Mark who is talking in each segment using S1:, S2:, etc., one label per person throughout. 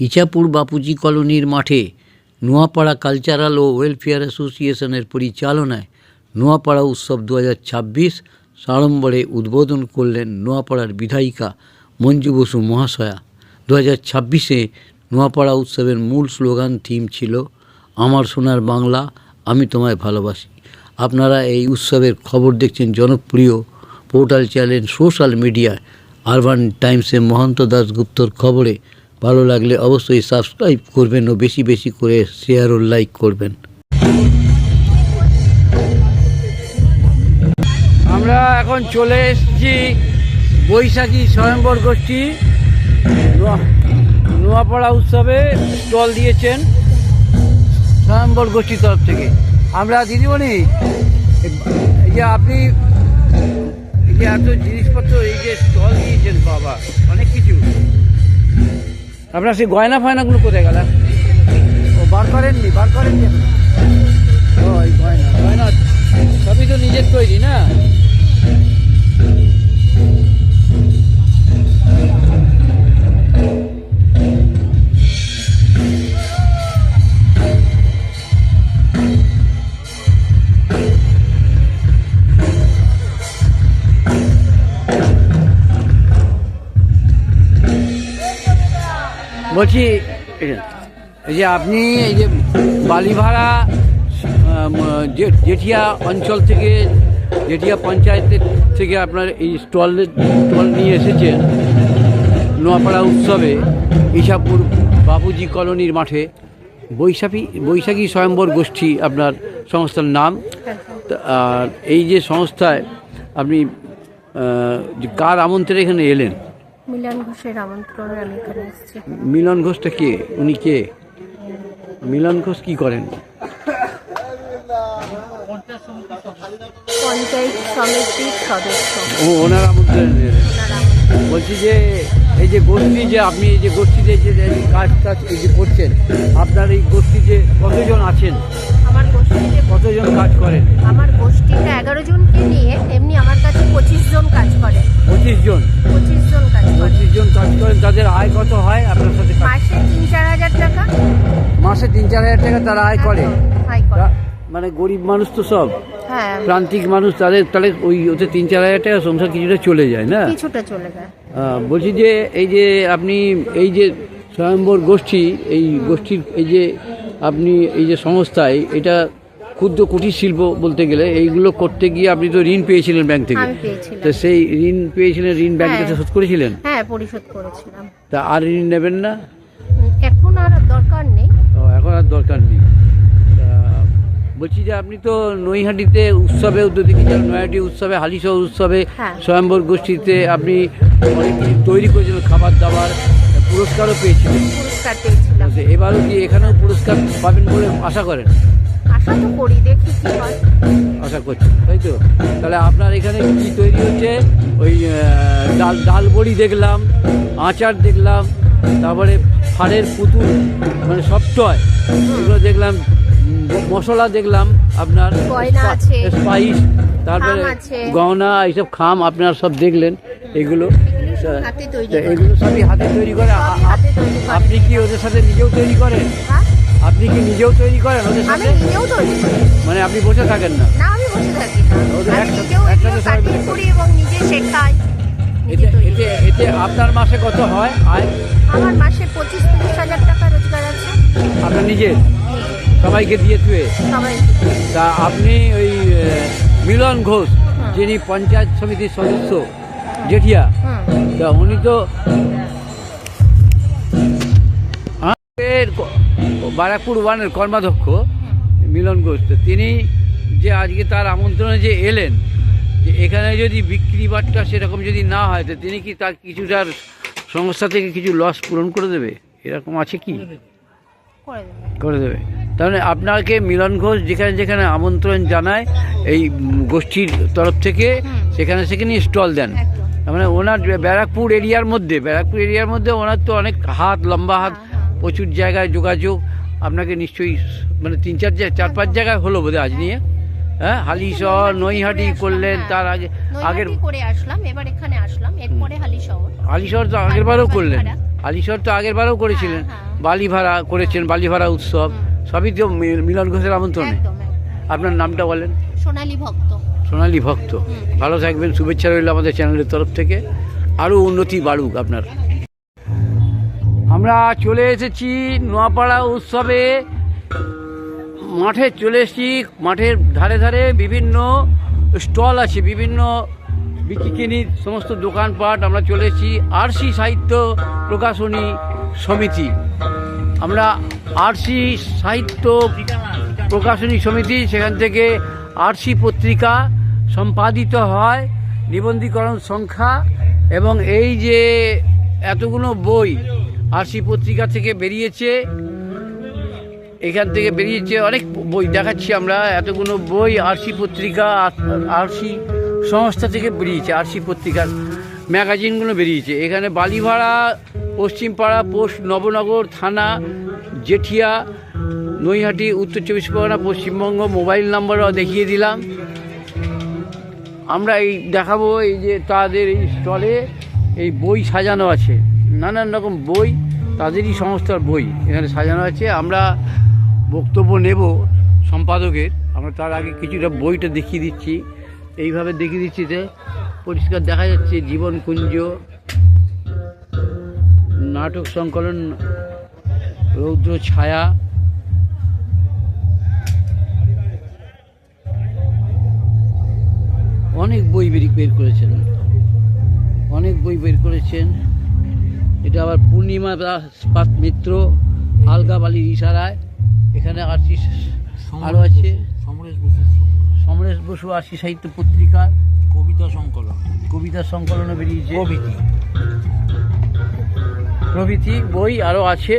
S1: ইছাপুর বাপুজি কলোনির মাঠে নোয়াপাড়া কালচারাল ও ওয়েলফেয়ার অ্যাসোসিয়েশনের পরিচালনায় নোয়াপাড়া উৎসব 2026 সাড়ম্বরে উদ্বোধন করলেন নোয়াপাড়ার বিধায়িকা মঞ্জু বসু মহাশয়া। 2026-এ নোয়াপাড়া উৎসবের মূল স্লোগান থিম ছিল আমার সোনার বাংলা, আমি তোমায় ভালোবাসি। আপনারা এই উৎসবের খবর দেখছেন জনপ্রিয় পোর্টাল চ্যানেল সোশ্যাল মিডিয়ায় আরবান টাইমসে মহন্ত দাশগুপ্তর খবরে। ভালো লাগলে অবশ্যই সাবস্ক্রাইব করবেন ও বেশি বেশি করে শেয়ার ও লাইক করবেন। আমরা এখন চলে এসেছি বৈশাখী স্বয়ম্বর গোষ্ঠী নোয়াপাড়া উৎসবে স্টল দিয়েছেন স্বয়ম্বর গোষ্ঠীর তরফ থেকে। আমরা দিদিমণি, এই যে আপনি এই যে এত জিনিসপত্র এই যে স্টল দিয়েছেন, বাবা অনেক কিছু, আপনার সেই গয়না ফয়নাগুলো কোথায় গেল? ও বার করেননি ও এই গয়না সবই তো নিজের তৈরি না? বলছি এই যে আপনি এই যে বালিভাড়া জেঠিয়া অঞ্চল থেকে, জেঠিয়া পঞ্চায়েতের থেকে আপনার এই স্টল নিয়ে এসেছেন নোয়াপাড়া উৎসবে ইছাপুর বাপুজি কলোনির মাঠে। বৈশাখী স্বয়ম্বর গোষ্ঠী আপনার সংস্থার নাম। আর এই যে সংস্থায় আপনি কার আমন্ত্রণে এখানে এলেন?
S2: মিলন ঘোষের আমন্ত্রণে আমি এখানে এসেছি।
S1: মিলন ঘোষটা কে? উনি কে? মিলন ঘোষ কি করেন?
S2: পঞ্চায়েত সমিতির সদস্য।
S1: ও, ওনার আমন্ত্রণে এলেন। বলছি যে এই যে গোষ্ঠী, যে আপনি এই যে গোষ্ঠীতে যে কাজ এই যে করছেন, আপনার এই গোষ্ঠীতে কতজন আছেন?
S2: আমার গোষ্ঠীতে
S1: কতজন কাজ করেন?
S2: আমার গোষ্ঠীতে 11 জনকে নিয়ে এমনি আমার কাছে 25 জন কাজ করে।
S1: 25 জন কাজ করেন। তাদের আয় কত হয় আপনার সাথে?
S2: মাসে 3-4 হাজার টাকা।
S1: মাসে 3-4 হাজার টাকা তারা আয় করে? মানে গরিব মানুষ তো সব,
S2: হ্যাঁ,
S1: প্রান্তিক মানুষ, তাহলে ওই ওতে 3-4 হাজার টাকা সংসার কিছুটা চলে যায় না?
S2: কিছুটা চলে যায়।
S1: বলছি যে এই যে আপনি এই যে স্বয়ম্বর গোষ্ঠী, এই গোষ্ঠীর এই যে আপনি এই যে সংস্থায়, এটা ক্ষুদ্র কুটির শিল্প বলতে গেলে, এইগুলো করতে গিয়ে আপনি তো ঋণ পেয়েছিলেন ব্যাংক থেকে। তো সেই ঋণ পেয়েছিলেন, ঋণ ব্যাংক থেকে শোধ করেছিলেন?
S2: হ্যাঁ, পরিশোধ করেছিলাম।
S1: তা আর ঋণ নেবেন না?
S2: এখন আর দরকার নেই।
S1: এখন আর দরকার নেই। বলছি যে আপনি তো নৈহাটিতে উৎসবে নৈহাটি উৎসবে, হালিশহর উৎসবে, স্বয়ম্বর গোষ্ঠীতে আপনি অনেক কিছু তৈরি করেছিলেন, খাবার দাবার, পুরস্কারও পেয়েছিলেন। এবারও কি এখানেও পুরস্কার পাবেন বলে আশা করেন?
S2: আশা তো করি, দেখি কি হয়।
S1: আশা করছেন, তাই তো? তাহলে আপনার এখানে কি তৈরি হচ্ছে? ওই ডাল বড়ি দেখলাম, আচার দেখলাম, তারপরে ফাড়ের পুতুল, মানে সব টয়, এগুলো দেখলাম, মশলা দেখলাম, আপনার স্পাইস, তারপরে গহনা, এইসব খাম আপনার সব দেখলেন। এগুলো সবই হাতে তৈরি করে। আপনি কি ওদের সাথে নিজেও তৈরি করেন? আপনি কি নিজেও তৈরি করেন ওদের সাথে? মানে আপনি বসে থাকেন না? এতে আপনার মাসে কত হয় আয়?
S2: আমার মাসে 25-30 হাজার টাকা রোজগার আছে।
S1: আপনার নিজের? সবাইকে দিয়ে তুই? তা আপনি ওই মিলন ঘোষ, যিনি পঞ্চায়েত সমিতির সদস্য জেঠিয়া, তা উনি তো বারাকপুর ওয়ানের কর্মাধ্যক্ষ মিলন ঘোষ। তিনি যে আজকে তার আমন্ত্রণে যে এলেন, যে এখানে যদি বিক্রি বাট্টা সেরকম যদি না হয়, তো তিনি কি তার কিছুটার সংস্থা থেকে কিছু লস পূরণ করে দেবে, এরকম আছে কি? করে দেবে। তাহলে আপনাকে মিলন ঘোষ যেখানে যেখানে আমন্ত্রণ জানায় এই গোষ্ঠীর তরফ থেকে, সেখানে স্টল দেন। মানে ওনার ব্যারাকপুর এরিয়ার মধ্যে ওনার তো অনেক হাত, লম্বা হাত, প্রচুর জায়গায় যোগাযোগ। আপনাকে নিশ্চয়ই মানে 3-4-5 জায়গায় হলো বোধহয় আজ নিয়ে। হ্যাঁ, হালিশহর, নৈহাটি করলেন, তার আগের
S2: করে আসলাম, এবার এখানে আসলাম, এরপরে হালিশহর
S1: তো আগেরবারও করলেন। হালিশহর তো আগেরবারও করেছিলেন। বালিভাড়া করেছেন, বালিভাড়া উৎসব, সবই তো মিলন ঘোষের আমন্ত্রণে।
S2: একদম
S1: আপনার নামটা বলেন।
S2: সোনালী ভক্ত।
S1: সোনালী ভক্ত, ভালো থাকবেন, শুভেচ্ছা রইল আমাদের চ্যানেলের তরফ থেকে, আরও উন্নতি বাড়ুক আপনার। আমরা চলে এসেছি নোয়াপাড়া উৎসবে, মাঠে চলে এসেছি। মাঠের ধারে ধারে বিভিন্ন স্টল আছে, বিভিন্ন বিক্রিকেনির সমস্ত দোকানপাট। আমরা চলে এসেছি আরসি সাহিত্য প্রকাশনী সমিতি। আমরা আরসি সাহিত্য প্রকাশনী সমিতি, সেখান থেকে আরসি পত্রিকা সম্পাদিত হয়, নিবন্ধীকরণ সংখ্যা এবং এই যে এতগুলো বই আরসি পত্রিকা থেকে বেরিয়েছে, এখান থেকে বেরিয়েছে অনেক বই দেখাচ্ছি আমরা। এতগুলো বই আরসি পত্রিকা, আরসি সংস্থা থেকে বেরিয়েছে, আরসি পত্রিকার ম্যাগাজিনগুলো বেরিয়েছে। এখানে বালিভাড়া, পশ্চিমপাড়া, পোস্ট নবনগর থানা, জেঠিয়া, নৈহাটি, উত্তর 24 পরগনা, পশ্চিমবঙ্গ। মোবাইল নাম্বারও দেখিয়ে দিলাম। আমরা এই দেখাবো, এই যে তাদের এই স্টলে এই বই সাজানো আছে, নানান রকম বই, তাদেরই সংস্থার বই এখানে সাজানো আছে। আমরা বক্তব্য নেব সম্পাদকের। আমরা তার আগে কিছুটা বইটা দেখিয়ে দিচ্ছি, এইভাবে দেখিয়ে দিচ্ছি, যে পরিষ্কার দেখা যাচ্ছে জীবনকুঞ্জ, নাটক সংকলন রৌদ্র ছায়া, অনেক বই বের করেছেন, অনেক বই বের করেছেন। এটা আবার পূর্ণিমা দাস মিত্র, আলগা বালির ইশারায়, এখানে আরসি আরও আছে সমরেশ বসু আরসি সাহিত্য পত্রিকার কবিতা সংকলনও বেরিয়েছে, প্রভৃতি বই আরও আছে,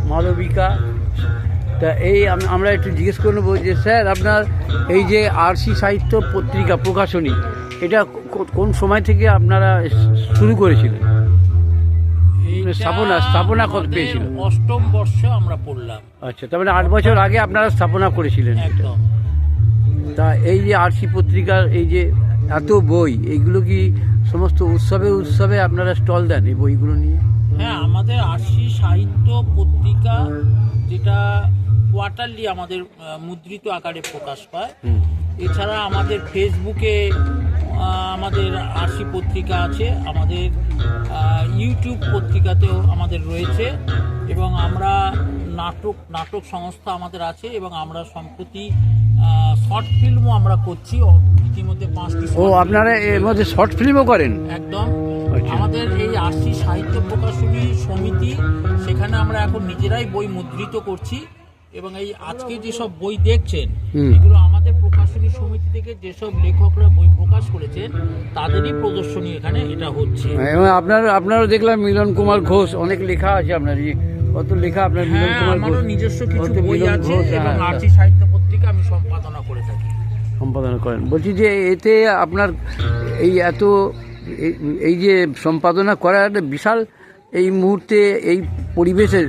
S1: মালবিকা। তা এই আমরা একটু জিজ্ঞেস করে নেবো যে স্যার, আপনার এই যে আরসি সাহিত্য পত্রিকা প্রকাশনী, এটা কোন সময় থেকে আপনারা শুরু করেছিলেন? স্থাপনা কত পেয়েছিল?
S3: 8ম বর্ষে আমরা পড়লাম।
S1: আচ্ছা, তার মানে 8 বছর আগে আপনারা স্থাপনা করেছিলেন।
S3: একদম।
S1: তা এই যে আরসি পত্রিকার এই যে এত বই, এইগুলো কি সমস্ত উৎসবে আপনারা স্টল দেন এই বইগুলো নিয়ে?
S3: হ্যাঁ, আমাদের আরসি সাহিত্য পত্রিকা, যেটা কোয়ার্টারলি আমাদের মুদ্রিত আকারে প্রকাশ পায়। এছাড়া আমাদের ফেসবুকে আমাদের আরসি পত্রিকা আছে, আমাদের ইউটিউব পত্রিকাতেও আমাদের রয়েছে, এবং আমরা নাটক সংস্থা আমাদের আছে, এবং আমরা সম্প্রতি শর্ট ফিল্মও আমরা করছি ইতিমধ্যে 5টি।
S1: ও, আপনারা এর মধ্যে শর্ট ফিল্মও করেন?
S3: একদম। আমাদের এই আরসি সাহিত্য প্রকাশনী সমিতি, সেখানে আমরা এখন নিজেরাই বই মুদ্রিত করছি, এবং এই আজকে যেসব বই দেখছেন, এগুলো আমাদের প্রকাশনী সমিতি থেকে যেসব লেখকরা বই প্রকাশ করেছেন তাদেরই প্রদর্শনী এখানে এটা হচ্ছে।
S1: এবং আপনারও দেখলাম মিলন কুমার ঘোষ, অনেক লেখা আছে আপনার, কত লেখা আপনার মিলন কুমার ঘোষ?
S3: আমারও নিজস্ব কিছু বই আছে, এবং আরসি সাহিত্য পত্রিকা আমি সম্পাদনা করে থাকি।
S1: সম্পাদনা করেন। বলছি যে এতে আপনার এই এত এই যে সম্পাদনা করার একটা বিশাল, এই মুহূর্তে এই পরিবেশের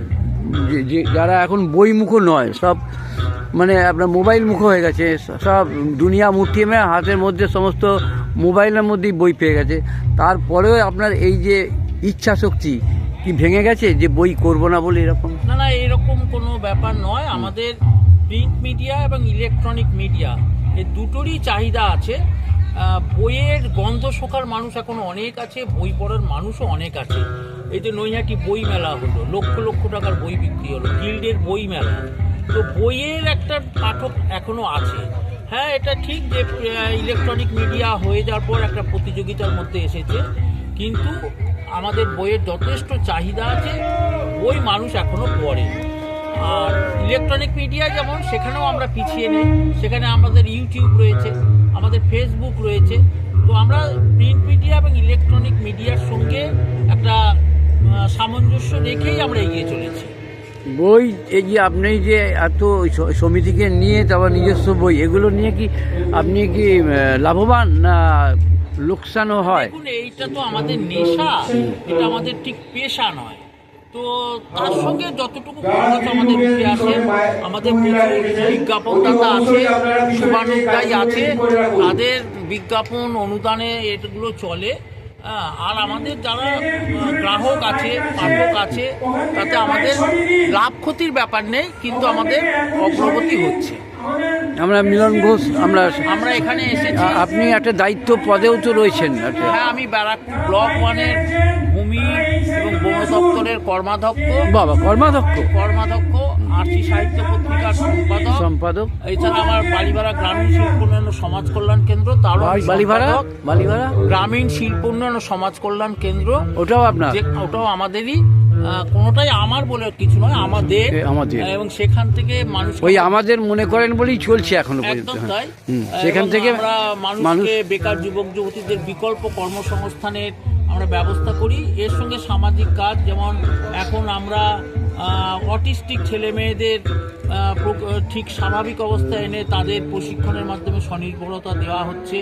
S1: যে যারা এখন বইমুখো নয়, সব মানে আপনার মোবাইল মুখো হয়ে গেছে, সব দুনিয়া মুঠিয়ে হাতের মধ্যে, সমস্ত মোবাইলের মধ্যেই বই পেয়ে গেছে, তারপরেও আপনার এই যে ইচ্ছা শক্তি কি ভেঙে গেছে যে বই করব না বলে এরকম?
S3: না, এরকম কোনো ব্যাপার নয়। আমাদের প্রিন্ট মিডিয়া এবং ইলেকট্রনিক মিডিয়া, এই দুটোরই চাহিদা আছে। বইয়ের গন্ধ শোকার মানুষ এখন অনেক আছে, বই পড়ার মানুষও অনেক আছে। এই যে নৈহাটি বই মেলা হলো, লক্ষ লক্ষ টাকার বই বিক্রি হলো, গিল্ডের বই মেলা, তো বইয়ের একটা পাঠক এখনো আছে। হ্যাঁ, এটা ঠিক যে ইলেকট্রনিক মিডিয়া হয়ে যাওয়ার পর একটা প্রতিযোগিতার মধ্যে এসেছে, কিন্তু আমাদের বইয়ের যথেষ্ট চাহিদা আছে, বই মানুষ এখনো পড়ে। আর ইলেকট্রনিক মিডিয়া যেমন, সেখানেও আমরা পিছিয়ে নেই, সেখানে আমাদের ইউটিউব রয়েছে, আমাদের ফেসবুক রয়েছে। তো আমরা প্রিন্ট মিডিয়া এবং ইলেকট্রনিক মিডিয়ার সঙ্গে একটা সামঞ্জস্য রেখেই আমরা এগিয়ে চলেছি।
S1: বই এই যে আপনি যে এত সমিতিকে নিয়ে, তারপর নিজস্ব বই, এগুলো নিয়ে কি আপনি কি লাভবান না লোকসানও হয়?
S3: দেখুন, এইটা তো আমাদের নেশা, এটা আমাদের ঠিক পেশা নয়। তো তার সঙ্গে যতটুকু খরচ আমাদের উঠে আসে, আমাদের বিজ্ঞাপনদাতা আছে, শুভানুধ্যায়ী আছে, তাদের বিজ্ঞাপন অনুদানে এগুলো চলে। আর আমাদের যারা গ্রাহক আছে, পাঠক আছে, তাতে আমাদের লাভ ক্ষতির ব্যাপার নেই, কিন্তু আমাদের অগ্রগতি হচ্ছে।
S1: আমরা মিলন ঘোষ, আমরা
S3: এখানে এসেছি।
S1: আপনি একটা দায়িত্ব পদেও তো রয়েছেন।
S3: হ্যাঁ, আমি ব্যারাকপুর ব্লক 1-এর ভূমি এবং বন দপ্তরের কর্মাধ্যক্ষ, আরসি সাহিত্য পত্রিকার সম্পাদক। এছাড়া আমার বালিভাড়া গ্রামীণ শিল্প উন্নয়ন সমাজ কল্যাণ কেন্দ্র, তারও
S1: বালিভাড়া
S3: গ্রামীণ শিল্প উন্নয়ন সমাজ কল্যাণ কেন্দ্র, ওটাও আমাদেরই। কোনোটাই আমার বলে কিছু নয়, আমাদের। এবং সেখান থেকে মানুষ
S1: আমাদের মনে করেন বলেই চলছে এখনো
S3: একদম তাই।
S1: সেখান থেকে
S3: আমরা মানুষকে, বেকার যুবক যুবতীদের বিকল্প কর্মসংস্থানের আমরা ব্যবস্থা করি। এর সঙ্গে সামাজিক কাজ, যেমন এখন আমরা অটিস্টিক ছেলে মেয়েদের ঠিক স্বাভাবিক অবস্থায় এনে তাদের প্রশিক্ষণের মাধ্যমে স্বনির্ভরতা দেওয়া হচ্ছে।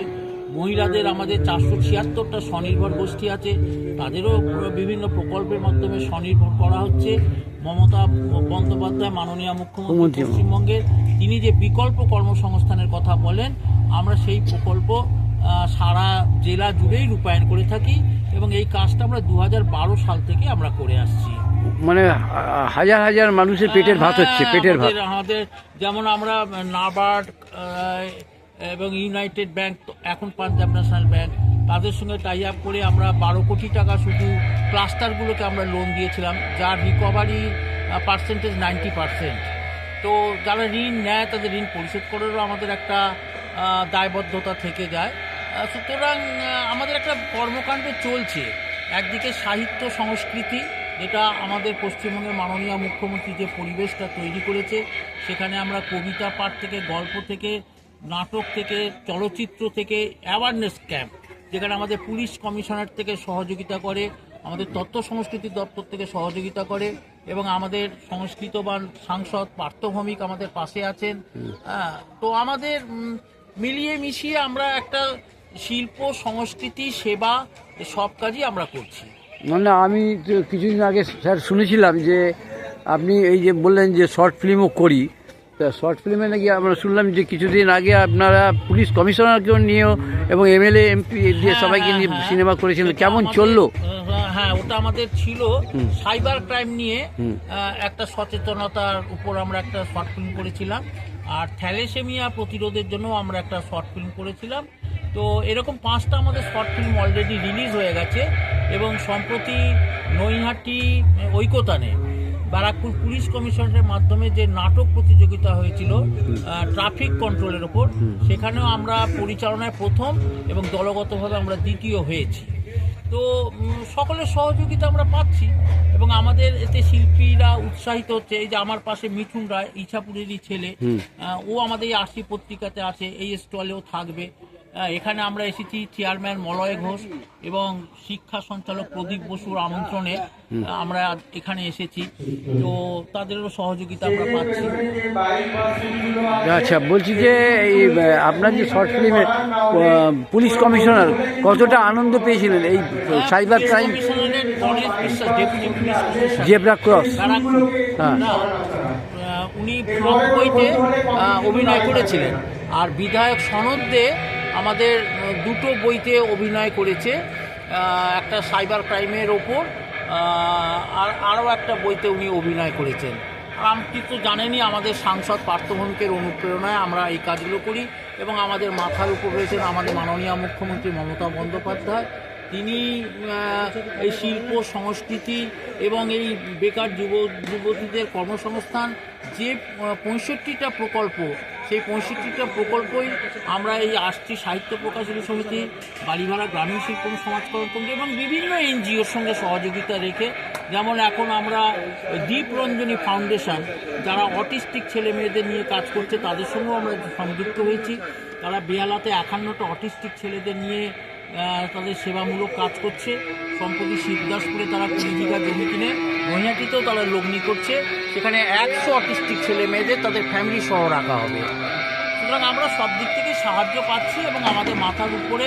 S3: মহিলাদের আমাদের 476টা স্বনির্ভর গোষ্ঠী আছে, তাদেরও বিভিন্ন প্রকল্পের মাধ্যমে স্বনির্ভর করা হচ্ছে। মমতা বন্দ্যোপাধ্যায়, মাননীয় মুখ্যমন্ত্রী পশ্চিমবঙ্গের, তিনি যে বিকল্প কর্মসংস্থানের কথা বলেন, আমরা সেই প্রকল্প সারা জেলা জুড়েই রূপায়ণ করে থাকি এবং এই কাজটা আমরা 2012 সাল থেকে আমরা করে আসছি।
S1: মানে হাজার হাজার মানুষের পেটের ভাত হচ্ছে, পেটের ভাত।
S3: আমাদের যেমন আমরা নাবার্ড এবং ইউনাইটেড ব্যাংক, এখন পাঞ্জাব ন্যাশনাল ব্যাংক, তাদের সঙ্গে টাই আপ করে আমরা 12 কোটি টাকা শুধু ক্লাস্টারগুলোকে আমরা লোন দিয়েছিলাম, যার রিকভারি পার্সেন্টেজ 90%। তো যারা ঋণ নেয় তাদের ঋণ পরিশোধ করারও আমাদের একটা দায়বদ্ধতা থেকে যায়। সুতরাং আমাদের একটা কর্মকাণ্ড চলছে। একদিকে সাহিত্য সংস্কৃতি, যেটা আমাদের পশ্চিমবঙ্গের মাননীয় মুখ্যমন্ত্রী যে পরিবেশটা তৈরি করেছে, সেখানে আমরা কবিতা পাঠ থেকে, গল্প থেকে, নাটক থেকে, চলচ্চিত্র থেকে, অ্যাওয়ারনেস ক্যাম্প, যেখানে আমাদের পুলিশ কমিশনার থেকে সহযোগিতা করে, আমাদের তথ্য সংস্কৃতি দপ্তর থেকে সহযোগিতা করে এবং আমাদের সংস্কৃতবান সাংসদ পার্থ ভৌমিক আমাদের পাশে আছেন। তো আমাদের মিলিয়ে মিশিয়ে আমরা একটা শিল্প, সংস্কৃতি, সেবা, সব কাজই আমরা করছি।
S1: মানে আমি কিছুদিন আগে স্যার শুনেছিলাম যে আপনি এই যে বললেন যে শর্ট ফিল্মও করি, তা শর্ট ফিল্মে নাকি আমরা শুনলাম যে কিছুদিন আগে আপনারা পুলিশ কমিশনারকেও নিয়েও এবং এমএলএ এমপি দিয়ে সবাইকে নিয়ে সিনেমা করেছিলেন, কেমন চললো?
S3: হ্যাঁ, ওটা আমাদের ছিল সাইবার ক্রাইম নিয়ে একটা সচেতনতার উপর আমরা একটা শর্ট ফিল্ম করেছিলাম, আর থ্যালেসেমিয়া প্রতিরোধের জন্য আমরা একটা শর্ট ফিল্ম করেছিলাম। তো এরকম 5টা আমাদের শর্ট ফিল্ম অলরেডি রিলিজ হয়ে গেছে এবং সম্প্রতি নৈহাটি ঐকতানে ব্যারাকপুর পুলিশ কমিশনের মাধ্যমে যে নাটক প্রতিযোগিতা হয়েছিল ট্রাফিক কন্ট্রোলের ওপর, সেখানেও আমরা পরিচালনায় প্রথম এবং দলগতভাবে আমরা দ্বিতীয় হয়েছি। তো সকলের সহযোগিতা আমরা পাচ্ছি এবং আমাদের এতে শিল্পীরা উৎসাহিত হচ্ছে। এই যে আমার পাশে মিঠুন রায়, ইছাপুরেরই ছেলে, ও আমাদের এই আরসি পত্রিকাতে আছে, এই স্টলেও থাকবে। এখানে আমরা এসেছি চেয়ারম্যান মলয় ঘোষ এবং শিক্ষা সঞ্চালক প্রদীপ বসুর আমন্ত্রণে আমরা এখানে এসেছি। তো তাদেরও সহযোগিতা আমরা পাচ্ছি।
S1: আচ্ছা, বলছি যে এই আপনার যে শর্ট ফিল্মে পুলিশ কমিশনার কতটা আনন্দ পেয়েছিলেন এই সাইবার ক্রাইম? জেব্রা ক্রস, হ্যাঁ,
S3: উনি ফ্রন্ট বইতে অভিনয় করেছিলেন, আর বিধায়ক সনদ দে আমাদের 2টো বইতে অভিনয় করেছে, একটা সাইবার ক্রাইমের ওপর আর আরও একটা বইতে উনি অভিনয় করেছেন। আর আপনি তো জানেনই আমাদের সাংসদ পার্থ ভৌমিকের অনুপ্রেরণায় আমরা এই কাজগুলো করি এবং আমাদের মাথার উপর রয়েছেন আমাদের মাননীয় মুখ্যমন্ত্রী মমতা বন্দ্যোপাধ্যায়। তিনি এই শিল্প, সংস্কৃতি এবং এই বেকার যুবতীদের কর্মসংস্থান যে 65টা প্রকল্প, সেই 65টা প্রকল্পই আমরা এই আরসি সাহিত্য প্রকাশনী সমিতি, বালিভাড়া গ্রামীণ শিল্প সমাজকরণ কেন্দ্র এবং বিভিন্ন এনজিওর সঙ্গে সহযোগিতা রেখে, যেমন এখন আমরা দীপরঞ্জনী ফাউন্ডেশন, যারা অটিস্টিক ছেলে মেয়েদের নিয়ে কাজ করছে, তাদের সঙ্গেও আমরা সংযুক্ত হয়েছি। তারা বেহালাতে 51টা অটিস্টিক ছেলেদের নিয়ে তাদের সেবামূলক কাজ করছে। সম্প্রতি শিবদাসপুরে তারা 20 বিঘা জমি কিনে নৈহাটিতেও তারা লগ্নি করছে, সেখানে 100 অটিস্টিক ছেলে মেয়েদের তাদের ফ্যামিলি সহ রাখা হবে। সুতরাং আমরা সব দিক থেকে সাহায্য পাচ্ছি এবং আমাদের মাথার উপরে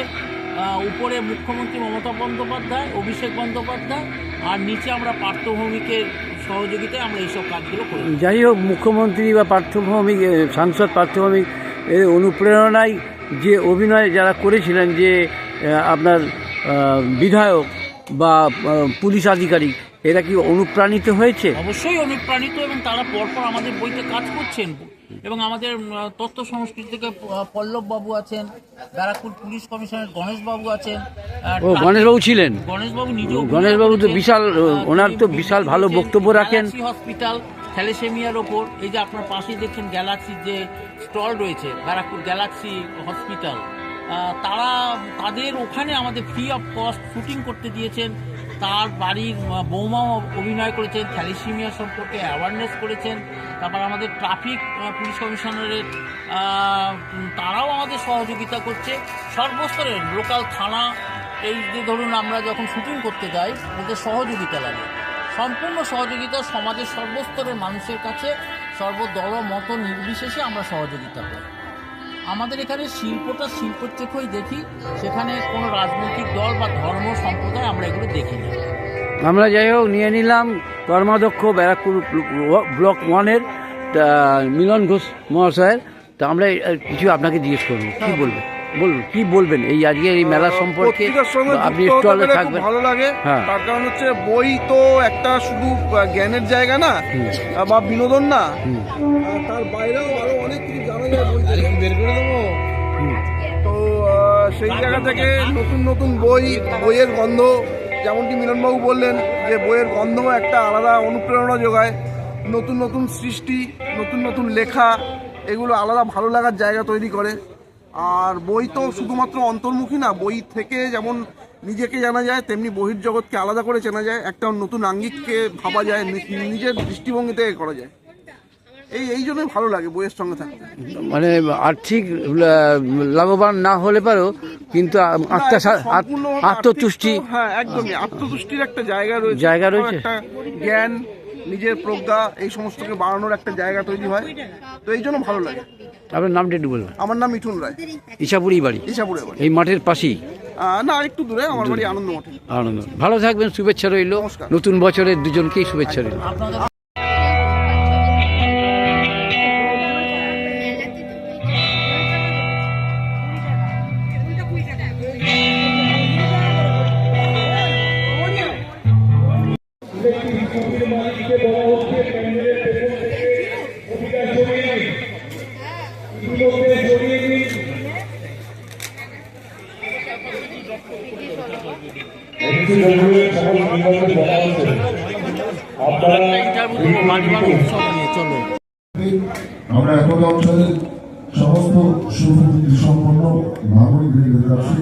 S3: মুখ্যমন্ত্রী মমতা বন্দ্যোপাধ্যায়, অভিষেক বন্দ্যোপাধ্যায়, আর নিচে আমরা পার্থ ভৌমিকের সহযোগিতায় আমরা এইসব কাজগুলো করি।
S1: যাই হোক, মুখ্যমন্ত্রী বা পার্থ ভৌমিক, সাংসদ পার্থ ভৌমিক এর অনুপ্রেরণায় যে অভিনয় যারা করেছিলেন, যে আপনার বিধায়ক বা পুলিশ আধিকারিক এরা কি অনুপ্রাণিত হয়েছে?
S3: অবশ্যই অনুপ্রাণিত, এবং তারা পরপর আমাদের বইতে কাজ করছেন। এবং আমাদের তথ্য সংস্কৃতি থেকে পল্লব বাবু আছেন, ব্যারাকপুর পুলিশ কমিশনার গণেশ বাবু আছেন।
S1: ও গণেশবাবু ছিলেন,
S3: গণেশবাবু নিজে,
S1: গণেশবাবু তো বিশাল, ওনার তো বিশাল ভালো বক্তব্য রাখেন।
S3: হসপিটাল থ্যালাসেমিয়ার ওপর, এই যে আপনার পাশেই দেখছেন গ্যালাক্সির যে স্টল রয়েছে, ব্যারাকপুর গ্যালাক্সি হসপিটাল, তারা তাদের ওখানে আমাদের ফ্রি অফ কস্ট শুটিং করতে দিয়েছেন। তার বাড়ির বৌমাও অভিনয় করেছেন, থ্যালাসেমিয়া সম্পর্কে অ্যাওয়ারনেস করেছেন। তারপর আমাদের ট্রাফিক পুলিশ কমিশনারের তারাও আমাদের সহযোগিতা করছে। সর্বস্তরের লোকাল থানা, এই যে ধরুন আমরা যখন শুটিং করতে যাই ওদের সহযোগিতা লাগে, সম্পূর্ণ সহযোগিতা সমাজের সর্বস্তরের মানুষের কাছে, সর্বদল মত নির্বিশেষে আমরা সহযোগিতা পাই। আমাদের এখানে শিল্পটা শিল্পের চোখেই দেখি, সেখানে কোনো রাজনৈতিক দল বা ধর্ম সম্প্রদায় আমরা এগুলো দেখি না।
S1: আমরা যাই হোক নিয়ে নিলাম কর্মাধ্যক্ষ ব্যারাকপুর ব্লক 1-এর মিলন ঘোষ মহাশয়ের। তা আমরা কিছু আপনাকে জিজ্ঞেস করবো, কি বলবেন, বলুন কি বলবেন এই আজকে এই মেলা সম্পর্কে? আপনি স্টলে থাকবেন,
S4: ভালো লাগে।
S1: হ্যাঁ।
S4: তার কারণ হচ্ছে বই তো একটা শুধু জ্ঞানের জায়গা না বা বিনোদন না, তার বাইরেও আরো অনেক কিছু জানা যায় বই থেকে। বের করে দেবো। তো সেই জায়গা থেকে নতুন নতুন বইয়ের গন্ধ, যেমনটি মিলনবাবু বললেন যে বইয়ের গন্ধ একটা আলাদা অনুপ্রেরণা যোগায়। নতুন নতুন সৃষ্টি, নতুন নতুন লেখা, এগুলো আলাদা ভালো লাগার জায়গা তৈরি করে। আর বই তো শুধুমাত্র অন্তর্মুখী না, বই থেকে যেমন নিজেকে জানা যায় তেমনি বহির্জগৎকে আলাদা করে চেনা যায়, একটা নতুন আঙ্গিককে ভাবা যায়, নিজের দৃষ্টিভঙ্গি থেকে করা যায়। এই জন্যই ভালো লাগে বইয়ের সঙ্গে থাকতে।
S1: মানে আর্থিক লাভবান না হলে পারেও কিন্তু আত্মতুষ্টি,
S4: হ্যাঁ একদমই আত্মতুষ্টির একটা জায়গা রয়েছে, একটা জ্ঞান, নিজের প্রজ্ঞা, এই সমস্তকে বাড়ানোর একটা জায়গা তৈরি হয়। তো এই জন্য ভালো লাগে।
S1: আপনার নামটা একটু বলবেন?
S4: আমার নাম মিঠুন রায়।
S1: ইছাপুরি বাড়ি?
S4: ইছাপুরে বাড়ি।
S1: এই মাঠের পাশেই?
S4: না, একটু দূরে। আমার বাড়ি আনন্দ মঠে।
S1: আনন্দ। ভালো থাকবেন, শুভেচ্ছা রইল। নতুন বছরের দুজনকেই শুভেচ্ছা রইল।
S5: আমরা এখন অঞ্চলের সমস্ত সুবিধা সম্পন্ন নাগরিকদের কাছে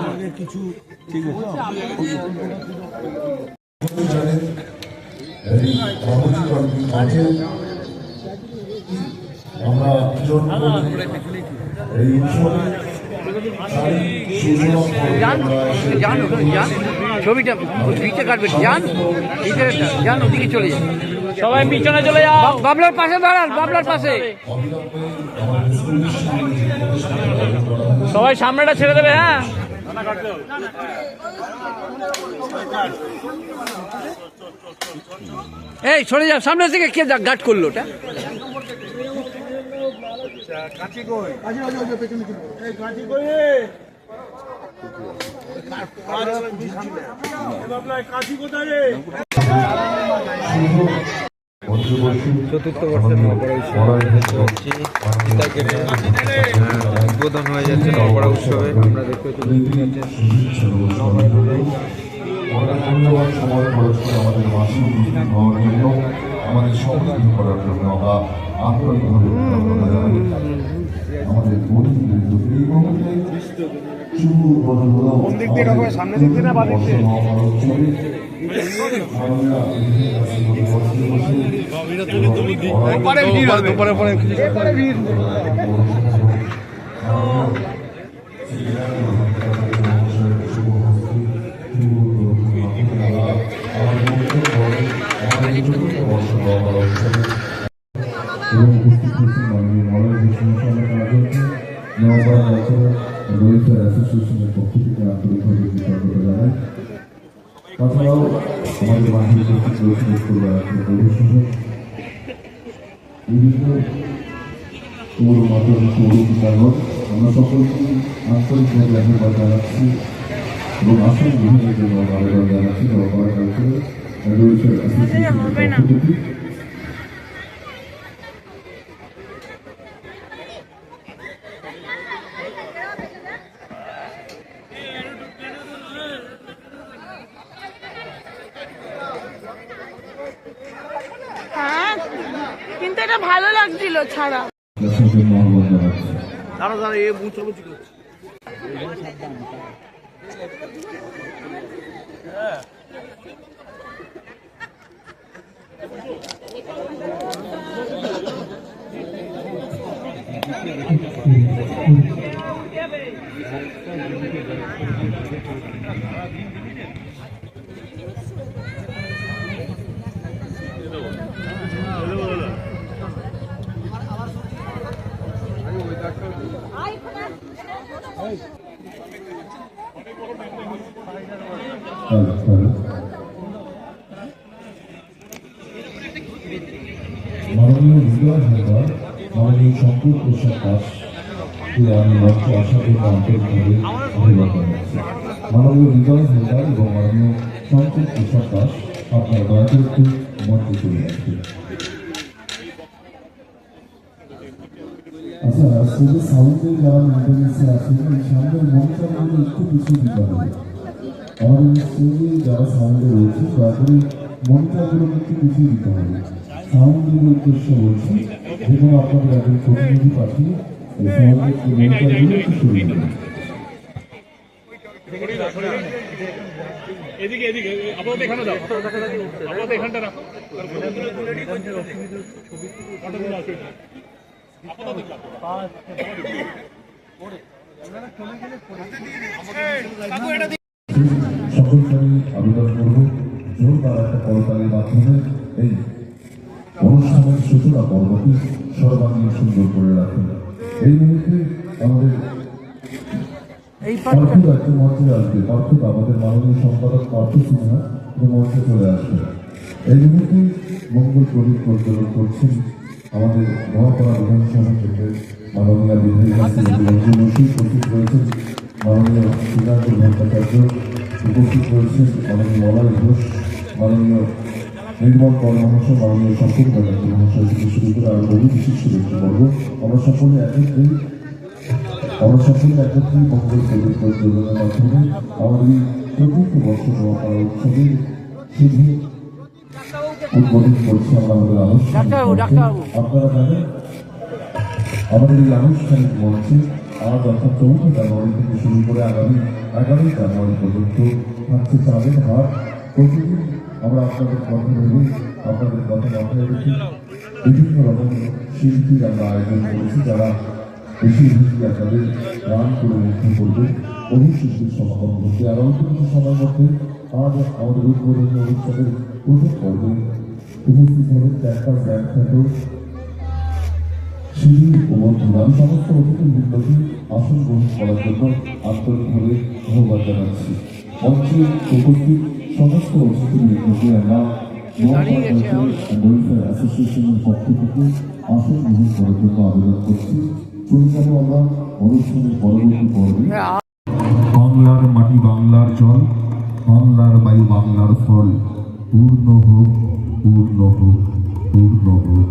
S5: আমি কিছু ঠিক আছে আমরা এই উৎসবে
S1: ছবিটা ভিটে কাটবেন, যান ওদিকে চলে যান,
S3: সবাই পিছনে চলে যাও,
S1: বাবলার পাশে দাঁড়ান, বাবলার পাশে।
S3: সবাই সামনেটা ছেড়ে দেবে। হ্যাঁ,
S1: এই সরে যান, সামনে থেকে কে গার্ড করলো ওটা?
S6: চতুর্থ বর্ষের উদ্বোধন হয়ে যাচ্ছে নবপাড়া উৎসবে। আমরা দেখতে
S5: ধন্যবাদ সময় খরচ করে আমাদের মাসে উপস্থিত হওয়ার জন্য, আমাদের সহযোগিতা করার জন্য আমরা আন্তরিকভাবে আমাদের বন্ধুদের এই মুহূর্তে শুভ সামনে দিতে না এবং উপস্থিত হয়েছেন মাননীয় মলয় অ্যাসোসিয়েশনের পক্ষ থেকে আন্তরিকভাবে কৃতজ্ঞতা জানাই। তাছাড়াও আমাদের মাঝে উপস্থিত রয়েছেন বিভিন্ন পৌর মাতৃ পৌর বিদ্যালয়। আমরা সকলকে আন্তরিকভাবে ধন্যবাদ জানাচ্ছি এবং আসন গ্রহণের জন্য আবেদন জানাচ্ছি নওপাড়া কালচারাল অ্যান্ড ওয়েলফেয়ার অ্যাসোসিয়েশনের পক্ষ থেকে।
S7: হ্যাঁ, কিন্তু এটা ভালো লাগছিল ছাড়া।
S5: জন্য আহ্বান জানাচ্ছি।
S4: দাঁড়া দাঁড়া এ মুচামুচি করছে।
S5: মাননীয় হৃদয় হালদার, মাননীয় শঙ্কর প্রসাদ দাস আমি মঞ্চে আসার জন্য আন্তরিকভাবে ধন্যবাদ জানাচ্ছি। মাননীয় হৃদয় হালদার এবং মাননীয় শঙ্কর প্রসাদ দাস আপনার দয়া করে একটু মঞ্চে চলে আসবে। আচ্ছা, স্টেজের সাউন্ডে যারা মেনটেন্যান্সে আছেন এই সাউন্ডের মনিটরগুলো একটু পিছিয়ে দিতে হবে। আমাদের স্টেজে যারা সাউন্ডে রয়েছে দয়া করে মনিটরগুলো একটু পিছিয়ে দিতে হবে। সাউন্ডের উদ্দেশ্যে বলছি, যে কোনো আপনাদের একজন প্রতিনিধি পাঠিয়ে এই সাউন্ডের মনিটরগুলো একটু সরিয়ে দেবেন।
S8: এদিকে এদিকে আপাতত এখানে দাও, আপাতত এখানটা রাখো।
S5: সকলকে আমি আবেদন করব জোরদার একটা করতালির মাধ্যমে এই অনুষ্ঠানের সূচনা পর্বটি সর্বাঙ্গীন সুন্দর করে রাখেন। এই মুহূর্তে আমাদের পার্থিব একটা মঞ্চে আসবে। পার্থিব আমাদের মাননীয় সম্পাদক পার্থ সিনহা মঞ্চে চলে আসবে। এই মুহূর্তে মঙ্গল প্রদীপ প্রজ্বলন করছেন আমাদের নোয়াপাড়া বিধানসভা কেন্দ্রের মাননীয় বিধায়ক উপস্থিত রয়েছেন, মাননীয় শ্রীনাথ ভট্টাচার্য উপস্থিত রয়েছেন, মাননীয় মলয় ঘোষ, মাননীয় নির্মল কর মহাশয়, মাননীয় শঙ্কর ব্যানার্জি মহাশয় থেকে শুরু করে আরো বহু বিশিষ্ট ব্যক্তিবর্গ। আমরা সকলে একত্রেই মঙ্গল প্রদীপ প্রজ্বলনের মাধ্যমে আমাদের এই চতুর্থ বর্ষ নোয়াপাড়া উৎসবের শুধু উদ্বোধন করছি আমরা আমাদের আনুষ্ঠানিক। আপনারা জানেন আমাদের এই আনুষ্ঠানিক মঞ্চে আজ অর্থাৎ 4 জানুয়ারি থেকে শুরু করে আগামী 11 জানুয়ারি পর্যন্ত থাকছে চাঁদের হাট। প্রতিদিন আমরা আপনাদের কথা ভেবে আপনাদের কথা মাথায় রেখে বিভিন্ন রকম শিল্পীর আমরা আয়োজন করেছি, যারা বেশি আপনাদের গান করে মুগ্ধ করবে। অভিশিল্পীর সমাগম ঘটবে। আর অল্প কিছু সময়ের মধ্যে আজ আমাদের উদ্বোধনী অনুষ্ঠানের প্রথম পর্বে উপস্থিত হবেন ক্যাম্পাস ব্যান্ড খ্যাত শিল্পী ও বন্ধুরা। আমি সমস্ত অতিথিবৃন্দকে আসন গ্রহণ করার জন্য আন্তরিকভাবে ধন্যবাদ জানাচ্ছি। মঞ্চে উপস্থিত সমস্ত অতিথিবৃন্দকে আমরা ওয়েলফেয়ার অ্যাসোসিয়েশনের পক্ষ থেকে আসন গ্রহণ করার জন্য আবেদন করছি। চলে যাবো আমরা অনুষ্ঠানের পরবর্তী পর্বে। বাংলার মাটি বাংলার জল, বাংলার বায়ু বাংলার ফল, পূর্ণ হোক পূর্ণ হোক পূর্ণ হোক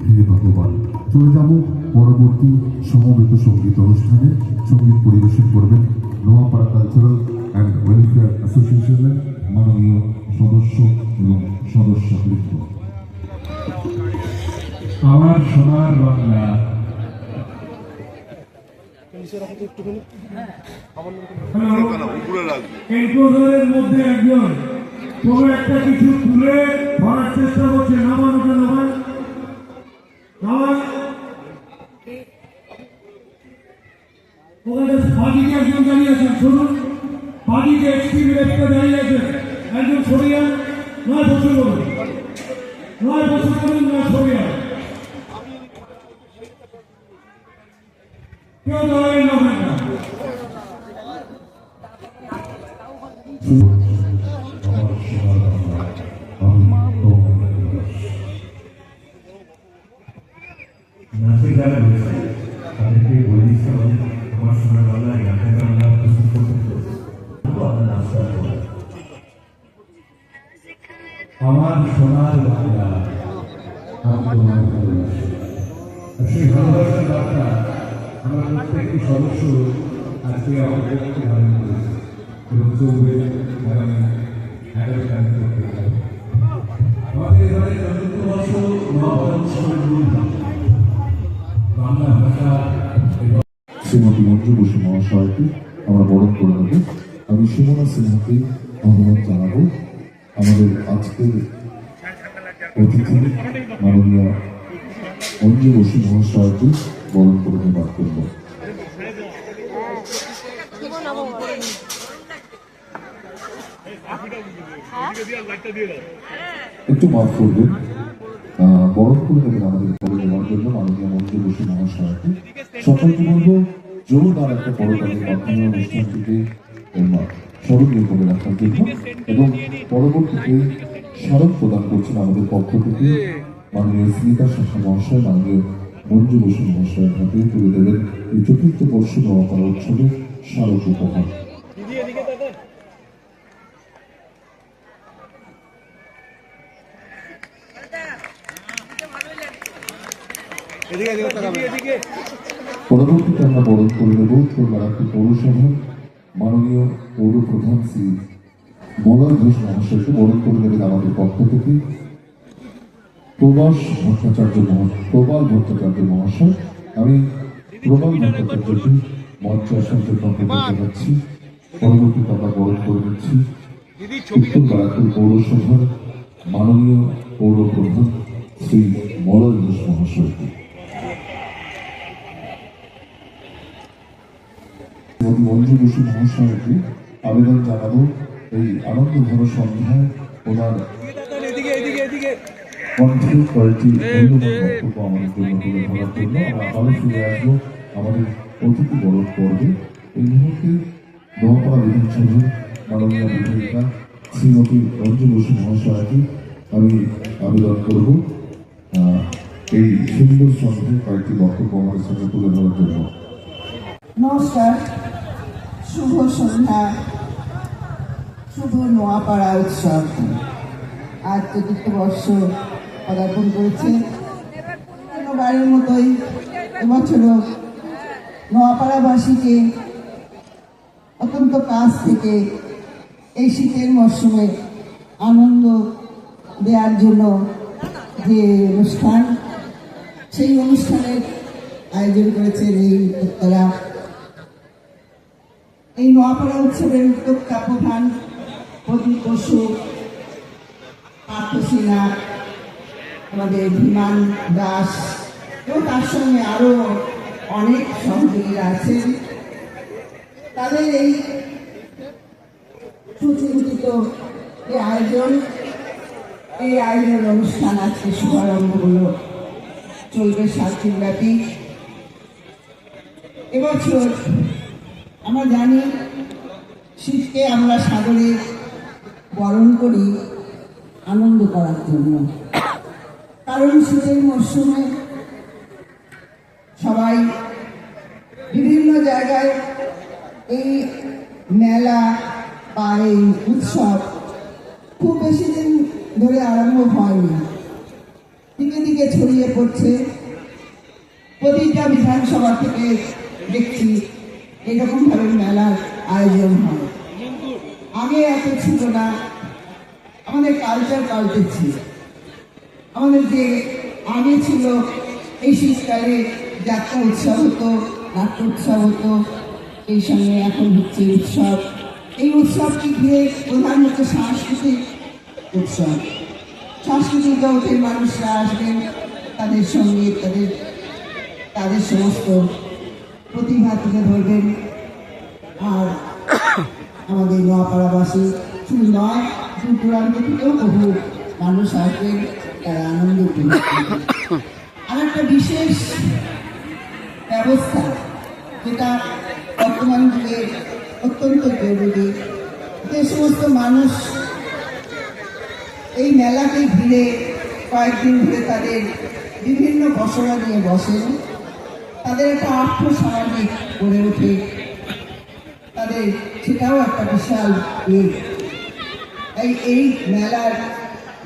S5: হে ভগবান। চলে যাব পরবর্তী সমবেত সঙ্গীত অনুষ্ঠানে। সঙ্গীত পরিবেশন করবেন নোয়াপাড়া কালচারাল অ্যান্ড ওয়েলফেয়ার অ্যাসোসিয়েশনের মাননীয় সদস্য এবং সদস্যবৃন্দ। আমার সোনার বাংলা।
S9: এই প্রধানের মধ্যে একজন কোন একটা কিছু তুলে ধরার চেষ্টা করছে। নামান ওটা নামান নামান। ওখানে বাদিকে একজন দাঁড়িয়ে আছেন, শুনুন। বাদিকে এক্সট্রিম লেফটে দাঁড়িয়ে আছেন একজন, সরিয়া নয় বছর করুন, নয় বছর করুন, নয় সরিয়া কেউ দাঁড়িয়ে না হয় না। নাচে যারা রয়েছে তাদেরকে বলে দিতে হবে আমার সোনার বাংলা গানের বাংলা প্রস্তুত করতে আপনার নাচটা করবে। আমার সোনার বাংলা আমি তোমার ভালোবাসি। সেই ভালোবাসার বার্তা আমার প্রত্যেকটি সদস্য আজকে আমাদের পক্ষে ধারণ করেছে এবং চলবে আগামী 11 তারিখ করতে হবে। আমাদের এবারে ৪th বর্ষ নবান্ন উৎসবের বাংলা ভাষা এবং
S5: শ্রীমতী মঞ্জু বসু মহাশয়কে আমরা বরণ করে নেব। আমি সুমনা সিনহাকে ধন্যবাদ জানাবো। আমাদের আজকের অতিথি মাননীয় মঞ্জু বসু মহাশয়কে বরণ করে নেবার করব। একটু মাফ করবেন, বরণ করে নেবেন আমাদের করে নেওয়ার জন্য মাননীয় মঞ্জু বসু মহাশয়কে। সকলকে বলবো জোরদার একটা করতালির মাধ্যমে অনুষ্ঠানটিকে স্মরণীয় করে রাখার জন্য এবং পরবর্তীতে স্মারক প্রদান করছেন আমাদের পক্ষ থেকে মাননীয় স্মিতা শাখা মহাশয় মাননীয় মঞ্জু বসু মহাশয়ের হাতে তুলে দেবেন এই ৪th বর্ষ নবান্ন উৎসবে স্মারক উপহার। পরবর্তীতে আমরা বরণ করে নেব ফুলবাড়াপুর পৌরসভার মাননীয় পৌর প্রধান শ্রী মলয় ঘোষ মহাশয়কে বরণ করে নেবেন আমাদের পক্ষ থেকে প্রবাল ভট্টাচার্য মহাশয়। আমি প্রবাল ভট্টাচার্যকে মঞ্চে আসার জন্য অনুরোধ জানাচ্ছি। পরবর্তীতে আমরা বরণ করে নিচ্ছি উত্তর বারাকপুর পৌরসভার মাননীয় পৌর প্রধান শ্রী মলয় ঘোষ মহাশয়কে। মঞ্জু বসু মহাশয়কে আবেদন জানাবো এই আনন্দ ঘন সন্ধ্যায় ওনার কণ্ঠে কয়েকটি মূল্যবান বক্তব্য আমাদের জন্য তুলে ধরার জন্য আমরা আবারও ফিরে আসবো আমাদের অতিথি বরণ পর্বে। এই মুহূর্তে নোয়াপাড়া বিধানসভার মাননীয় বিধায়িকা শ্রীমতী মঞ্জু বসু মহাশয়কে আমি আবেদন করব এই সুন্দর সন্ধ্যায় কয়েকটি বক্তব্য আমাদের সামনে তুলে ধরার জন্য।
S10: নমস্কার, শুভ সন্ধ্যা, শুভ নোয়াপাড়া উৎসব। আজ ৪th বর্ষ পদার্পণ করেছে। বাড়ির মতোই এবছরও নোয়াপাড়াবাসীকে অত্যন্ত কাছ থেকে এই শীতের মরশুমে আনন্দ দেওয়ার জন্য যে অনুষ্ঠান, সেই অনুষ্ঠানের আয়োজন করেছেন এই উদ্যোক্তারা। এই নোয়াপাড়া উৎসবের উদ্যোক্তা প্রধান প্রদীপ বসু, পার্থ সিনহা, আমাদের বিমান দাস এবং তার সঙ্গে আরো অনেক সহযোগীরা আছেন। তাদের এই সুচিন্তিত এই আয়োজন অনুষ্ঠান আজকে শুভারম্ভ হলো, চলবে 7 দিনব্যাপী। এবছর আমরা জানি শীতকে আমরা সাগরে বরণ করি আনন্দ করার জন্য, কারণ শীতের মরশুমে সবাই বিভিন্ন জায়গায় এই মেলা বা এই উৎসব খুব বেশি দিন ধরে আরম্ভ হয়নি, দিকে দিকে ছড়িয়ে পড়ছে। প্রতিটা বিধানসভা থেকে দেখছি এরকমভাবে মেলার আয়োজন হয়। আগে এত ছিল না, আমাদের কালচার পাল্টেছে। আমাদের যে আগে ছিল এই শীতকালে যাত্রা উৎসব হতো, নাট্য উৎসব হতো, এই সঙ্গে এখন হচ্ছে উৎসব। এই উৎসবকে ঘিরে প্রধানত সাংস্কৃতিক উৎসব। সাংস্কৃতিক জগতের মানুষরা আসবেন, তাদের সঙ্গে তাদের সমস্ত প্রতিভা তুলে ধরবেন। আর আমাদের নোয়াপাড়াবাসী শুধু নয়, দূর দূরান্ত থেকেও বহু মানুষ আসবেন, তারা আনন্দ উপভোগ করবেন। আর একটা বিশেষ ব্যবস্থা যেটা বর্তমান যুগে অত্যন্ত জরুরি, যে সমস্ত মানুষ এই মেলাকে ঘিরে কয়েকদিন ধরে তাদের বিভিন্ন ঘোষণা নিয়ে বসেন, তাদের একটা আর্থ সামাজিক গড়ে ওঠে, তাদের সেটাও একটা বিশাল দিক। তাই এই মেলার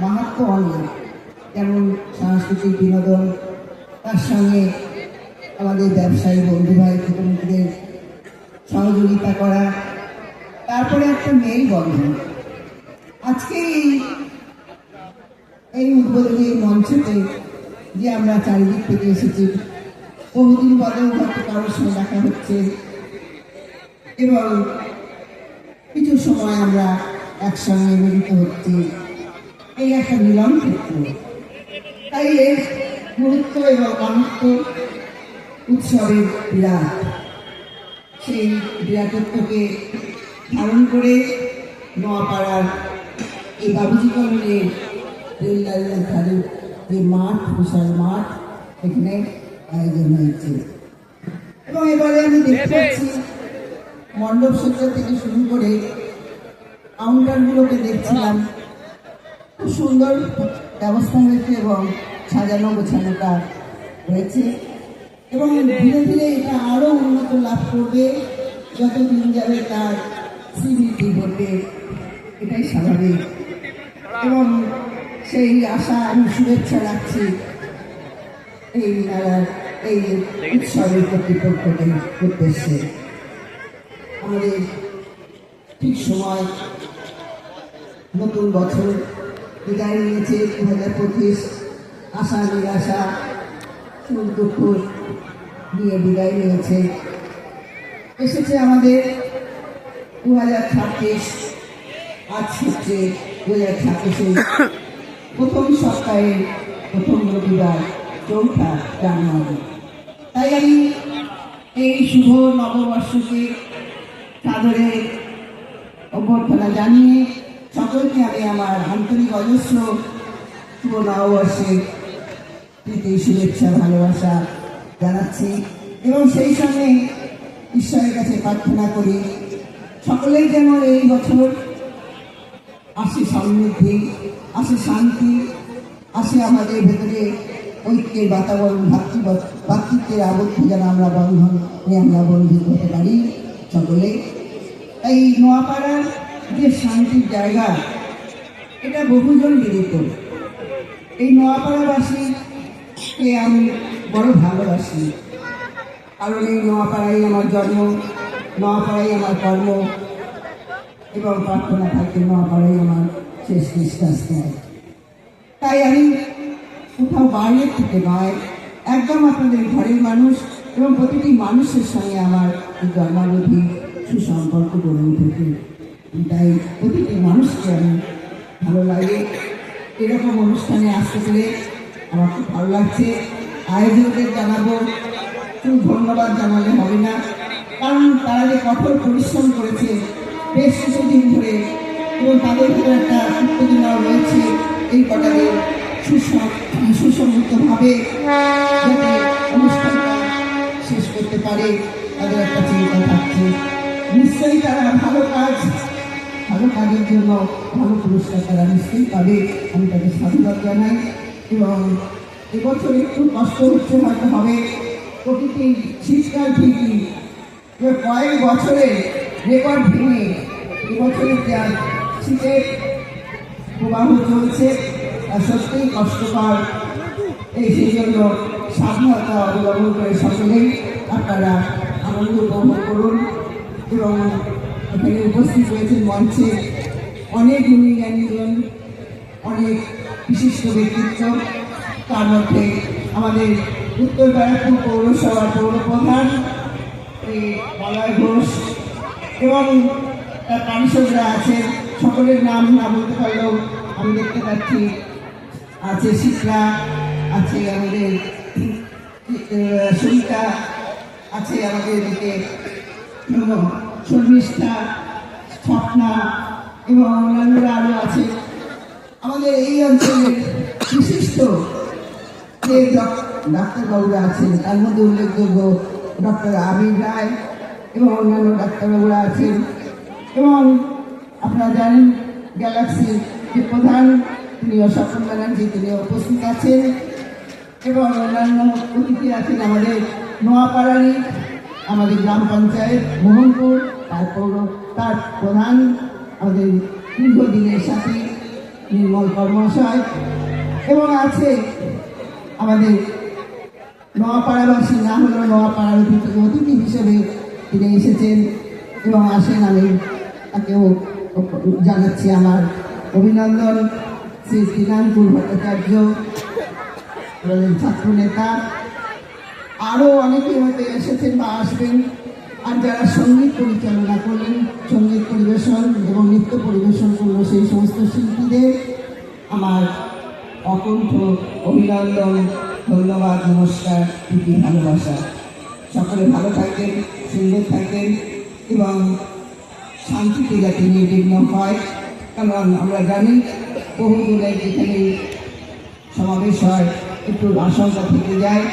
S10: মাহাত্ম্য অনেক, যেমন সাংস্কৃতিক বিনোদন, তার সঙ্গে আমাদের ব্যবসায়ী বন্ধু ভাই কুটুম্বদের সহযোগিতা করা, তারপরে একটা মেলবন্ধন। আজকে এই উদ্বোধনী মঞ্চে যে আমরা চারিদিক থেকে এসেছি, বহুদিন পরেও হয়তো কারোর সঙ্গে দেখা হচ্ছে এবং কিছু সময় আমরা একসঙ্গে মিলিত হচ্ছি, এই একটা মিলন ক্ষেত্র। তাই এর গুরুত্ব এবং অনন্ত উৎসবের বিরাট, সেই বিরাটত্বকে ধারণ করে নোয়াপাড়ার এই বাবুজি কলোনির রেললাইনের ধারে যে মাঠ, বিশাল মাঠ, এখানে আয়োজন হয়েছে। এবং এবারে আমি দেখতে পাচ্ছি মণ্ডপ সজ্জা থেকে শুরু করে কাউন্টারগুলোকে দেখছিলাম, খুব সুন্দর ব্যবস্থা হয়েছে এবং সাজানো গোছানোটা হয়েছে এবং ধীরে ধীরে এটা আরও উন্নত লাভ করবে, যত দিন যাবে তার শ্রীবৃদ্ধি ঘটবে, এটাই স্বাভাবিক। এবং সেই আশা আমি শুভেচ্ছা রাখছি এই মেলার এই উৎসবের কর্তৃপক্ষকে উদ্দেশ্যে। আমাদের ঠিক সময় নতুন বছর বিদায় নিয়েছে 2025, আশা নিরাশা সুখ দুঃখ নিয়ে বিদায় নিয়েছে। এসেছে আমাদের 2026, আজ হচ্ছে 2026 প্রথম সপ্তাহের প্রথম রবিবার, 4 জানুয়ারি। তাই আমি এই শুভ নববর্ষকে সাদরে অভ্যর্থনা জানিয়ে সকলকে আমি আমার আন্তরিক অজস্র শুভ নববর্ষের প্রীতি, শুভেচ্ছা, ভালোবাসা জানাচ্ছি এবং সেই সঙ্গে ঈশ্বরের কাছে প্রার্থনা করি সকলের যেন এই বছর আসে সমৃদ্ধি, আসে শান্তি, আসে আমাদের ভেতরে ঐক্যের বাতাবরণ, ভাতৃত্বের আবদ্ধ যেন আমরা বন্ধনে আমরা বন্ধিত হতে পারি সকলে। তাই নোয়াপাড়ার যে শান্তির জায়গা, এটা বহুজন বিদিত। এই নোয়াপাড়াবাসীকে আমি বড় ভালোবাসি, কারণ এই নোয়াপাড়াই আমার জন্ম, নোয়াপাড়াই আমার কর্ম এবং প্রার্থনা থাকে নোয়াপাড়াই আমার শেষ নিঃশ্বাস দেয়। তাই আমি কোথাও বাইরের থেকে নয়, একদম আপনাদের ঘরের মানুষ এবং প্রতিটি মানুষের সঙ্গে আমার এই জন্মাবধি সুসম্পর্ক গড়ে উঠেছে। তাই প্রতিটি মানুষকে আমি ভালো লাগে। এরকম অনুষ্ঠানে আসতে পেরে আমার খুব ভালো লাগছে। আয়োজকদের জানাবো, খুব ধন্যবাদ জানালে হবে না, কারণ তারা যে কঠোর পরিশ্রম করেছে বেশ কিছুদিন ধরে এবং তাদের ভিতরে একটা উত্তেজনাও রয়েছে এই কটাকে সুসংহতভাবে যাতে অনুষ্ঠানটা শেষ করতে পারে, তাদের একটা চিন্তা থাকছে। নিশ্চয়ই তারা ভালো কাজের জন্য ভালো পুরস্কার তারা নিশ্চয়ই পাবে, আমি তাদের সাধুবাদ জানাই। এবং এবছর একটু কষ্ট হচ্ছে, হয়তো হবে, প্রকৃতি শীতকাল ঠিকই কয়েক বছরের রেকর্ড ভেঙে এবছরের যা শীতের প্রবাহ চলছে তা সত্যিই কষ্টকর। সেই জন্য সাবধানতা অবলম্বন করে সকলেই আপনারা আনন্দ উপভোগ করুন। এবং এখানে উপস্থিত হয়েছেন মঞ্চে অনেক গুণী জ্ঞানীজন, অনেক বিশিষ্ট ব্যক্তিত্ব, তার মধ্যে আমাদের উত্তর ব্যারাকপুর পৌরসভার পৌরপ্রধান মলয় ঘোষ এবং তার পারিষদরা আছেন, সকলের নাম না বলতে পারলেও আমি দেখতে পাচ্ছি আছে শীতলা, আছে আমাদের সুমিতা, আছে আমাদের এদিকে শর্মিষ্ঠা, স্বপ্না এবং অন্যান্যরা আরও আছে। আমাদের এই অঞ্চলের বিশিষ্ট যে ডাক্তারবাবুরা আছেন, তার মধ্যে উল্লেখযোগ্য ডক্টর আবির রায় এবং অন্যান্য ডাক্তারবাবুরা আছেন। এবং আপনারা জানেন গ্যালাক্সির যে প্রধান, তিনি স্বপন ব্যানার্জি, তিনি উপস্থিত আছেন। এবং অন্যান্য অতিথি আছেন আমাদের নোয়াপাড়ারই আমাদের গ্রাম পঞ্চায়েত মোহনপুর, তার প্রধান আমাদের দীর্ঘদিনের সাথী নির্মল কর্মশয়, এবং আছে আমাদের নোয়াপাড়াবাসী না হলেও নোয়াপাড়ার অতিথি হিসেবে তিনি এসেছেন এবং আসেন। আমি তাকেও জানাচ্ছি আমার অভিনন্দন। শ্রী শ্রীকান্তপুর ভট্টাচার্য আমাদের ছাত্র নেতা, আরও অনেকে হয়তো এসেছেন বা আসবেন। আর যারা সঙ্গীত পরিচালনা করলেন, সঙ্গীত পরিবেশন এবং নৃত্য পরিবেশন করলো, সেই সমস্ত শিল্পীদের আমার অকুণ্ঠ অভিনন্দন, ধন্যবাদ, নমস্কার, প্রীতি, ভালোবাসা। সকলে ভালো থাকবেন, সুন্দর থাকবেন এবং শান্তিতে যাতে নির্বিঘ্ন হয়। কারণ আমরা জানি বহু দূরে যেখানে সমাবেশ হয় একটু আশঙ্কা থেকে যায়।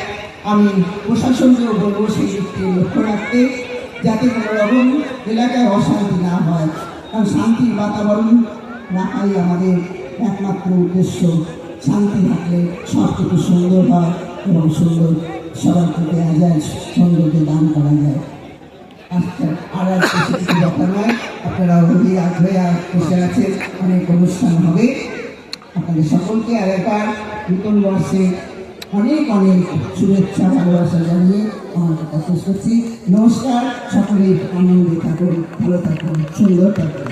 S10: আমি প্রশাসনকেও বলবো সেই দিকটি লক্ষ্য রাখতে, যাতে কোনো রকম এলাকায় অশান্তি না হয়। কারণ শান্তির বাতাবরণ রাখাই আমাদের একমাত্র উদ্দেশ্য। শান্তি থাকলে সব কিছু সুন্দর হয় এবং সুন্দর সবাইকে দেওয়া যায়, সৌন্দর্য দান করা যায়। আচ্ছা, আর কিছু ব্যাপার নয়, আপনারা অধীর আগ্রহে বসে আছেন, অনেক অনুষ্ঠান হবে। আপনাদের সকলকে আর একবার নতুন বর্ষে অনেক অনেক শুভেচ্ছা, ভালোবাসা জানিয়ে আমার কথা শেষ করছি। নমস্কার, সকলেই আনন্দে থাকুন, ভালো থাকুন, সুন্দর থাকুন।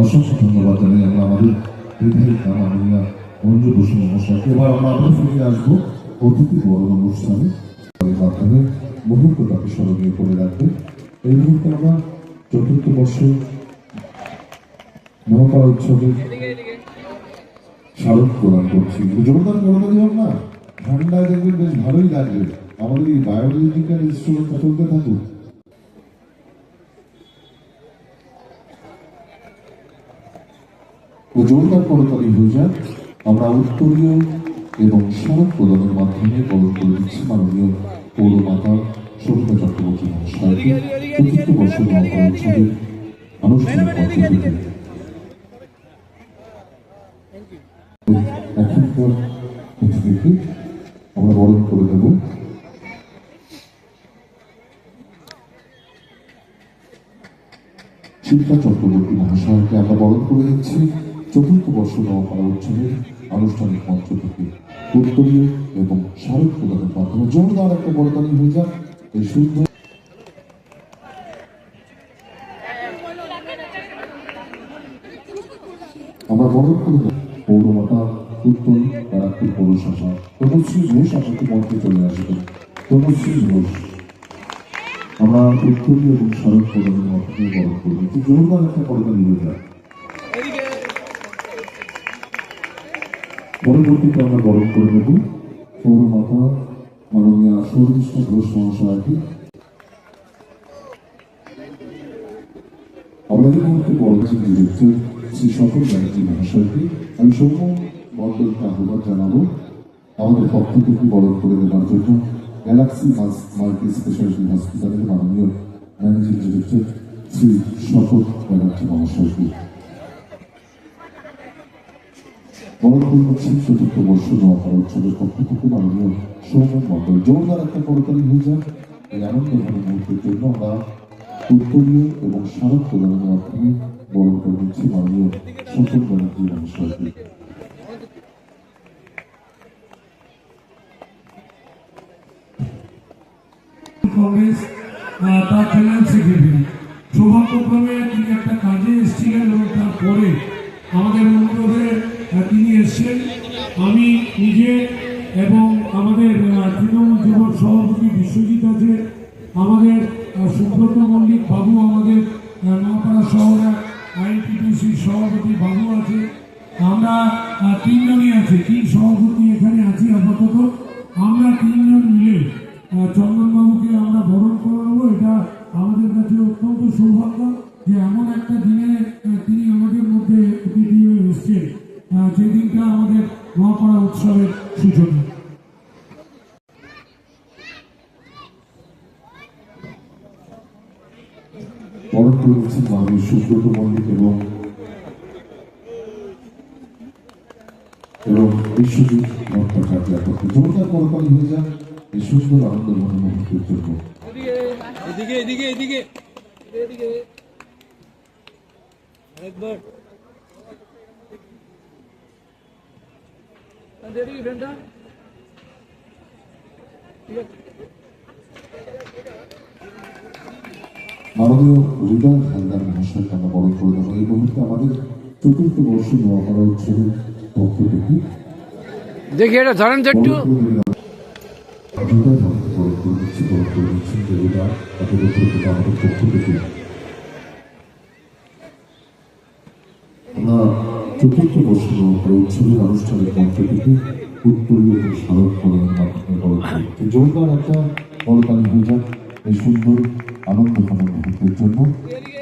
S5: অসংখ্য ধন্যবাদ জানাই আমরা আমাদের বিধায়িকা মাননীয়া মঞ্জু বসু মহাশয়কে। এবার আমরা আবার ফিরে আসবো অতিথি বরণ অনুষ্ঠানে। এর মাধ্যমে মুহূর্তটাকে স্মরণীয় করে রাখবে। এই মুহূর্তে আমরা ৪র্থ বর্ষ মহাপাড়া উৎসবের স্মারক প্রদান করছি। জোরদার করোনারি হোক না, ঠান্ডায় দেখবেন বেশ ভালোই লাগবে। আমাদের এই বায়োলজিক্যাল ইনস্ট্রুমেন্টটা চলতে থাকুক। জোরদার করতালি হয়ে যাক। আমরা উত্তরীয় এবং স্মারক প্রদানের মাধ্যমে বরণ করে দিচ্ছি মাননীয় পৌরমাতা সবিতা চক্রবর্তী মহাশয়কে ৪র্থ বর্ষ মহাপাড়া উৎসবের আনুষ্ঠানিক পত্র দিতে। এখনকার অতিথিকে আমরা বরণ করে দেব। শিল্পা চক্রবর্তী মহাশয়কে আমরা বরণ করে দিচ্ছি ৪র্থ বর্ষ মহাপাড়া উৎসবের আনুষ্ঠানিক মঞ্চ থেকে উত্তরীয় এবং স্মারক প্রদানের মাধ্যমে জোরদার একটা বরদানি হয়ে যাক এই সুন্দর। আমরা বরণ করে দেব পৌরমাতা উত্তর ব্যারাকপুর পৌরসভা তনুশ্রী ঘোষ। আপনাকে মঞ্চে চলে আসবেন তনুশ্রী ঘোষ। আমরা উত্তরীয় এবং স্মারক প্রদানের মাধ্যমে বরণ করে দিচ্ছি। জোরদার একটা বরদানি হয়ে যাক। পরবর্তীতে আমরা বরণ করে নেব পৌরমাতা মাননীয়া সৌরিষ্ণা ঘোষ মহাশয়কে। আমরা এই মুহূর্তে বরণ ডিরেক্টর শ্রী সকল ব্যানার্জি মহাশয়কে আমি সৌম্য মন্ডলকে আহ্বান জানাবো আমাদের পক্ষ থেকে বরণ করে দেওয়ার জন্য গ্যালাক্সি মাল্টি স্পেশালিটি হসপিটালের মাননীয় ম্যানেজিং ডিরেক্টর শ্রী সকল ব্যানার্জি মহাশয়কে। বরণ করে হচ্ছে ৪র্থ বর্ষ মহাপাড়া উৎসবের পক্ষ থেকে মাননীয় সৌম্য মন্ডল। জোরদার একটা করতালি হয়ে যাক এই আনন্দঘন মুহূর্তের জন্য। আমরা উত্তরীয় এবং স্মারক প্রদানের মাধ্যমে বরণ করে দিচ্ছি মাননীয় সকল ব্যানার্জি মহাশয়কে।
S9: কংগ্রেস তার জেনারেল সেক্রেটারি সৌভাগ্যক্রমে তিনি একটা কাজে এসেছিলেন এবং তারপরে আমাদের অনুরোধে তিনি এসছেন। আমি নিজে এবং আমাদের তৃণমূল যুবক সভাপতি বিশ্বজিৎ আছে, আমাদের সুব্রত মল্লিক বাবু, আমাদের নোয়াপাড়া শহরে আইনটিটিউসির সভাপতি বাবু আছে। আমরা তিনজনই আছি, তিন সভাপতি এখানে আছি আপাতত। আমরা তিনজন মিলে চন্দনবাবুকে আমরা বরণ করে নেবো। এটা আমাদের কাছে অত্যন্ত সৌভাগ্য যে এমন একটা দিনে তিনি আমাদের মধ্যে অতিথি হয়ে এসছেন, যে দিনটা আমাদের নোয়াপাড়া উৎসবের সূচনা।
S5: বরণ করে দিচ্ছেন মাননীয় সুব্রত মল্লিক এবং বিশ্বজিৎ ভট্টাচার্য একত্রে জোরদার করতালি হয়ে যান এই সুন্দর আনন্দঘন মুহূর্তের জন্য।
S8: এদিকে এদিকে এদিকে এদিকে একবার এদিকে ফ্রেন্ডটা
S5: মাননীয় হৃদয় হালদার মহাশয়কে আমরা বরণ করে দেবো। এই মুহূর্তে আমাদের চতুর্থ বর্ষ নোয়াপাড়া উৎসবের পক্ষ থেকে
S1: দেখি এটা ধরেন তো একটু।
S5: হৃদয় ভক্ত বরণ করে দিচ্ছেন যে হৃদয় তাদের উপরে আমাদের পক্ষ থেকে আমরা চতুর্থ বর্ষ নোয়াপাড়া উৎসবের আনুষ্ঠানিক মঞ্চ থেকে উত্তরীয় এবং স্মারক প্রদানের মাধ্যমে বরণ করে দিচ্ছি। জোরদার একটা করতালি হয়ে যাক এই সুন্দর আনন্দঘন মুহূর্তের জন্য।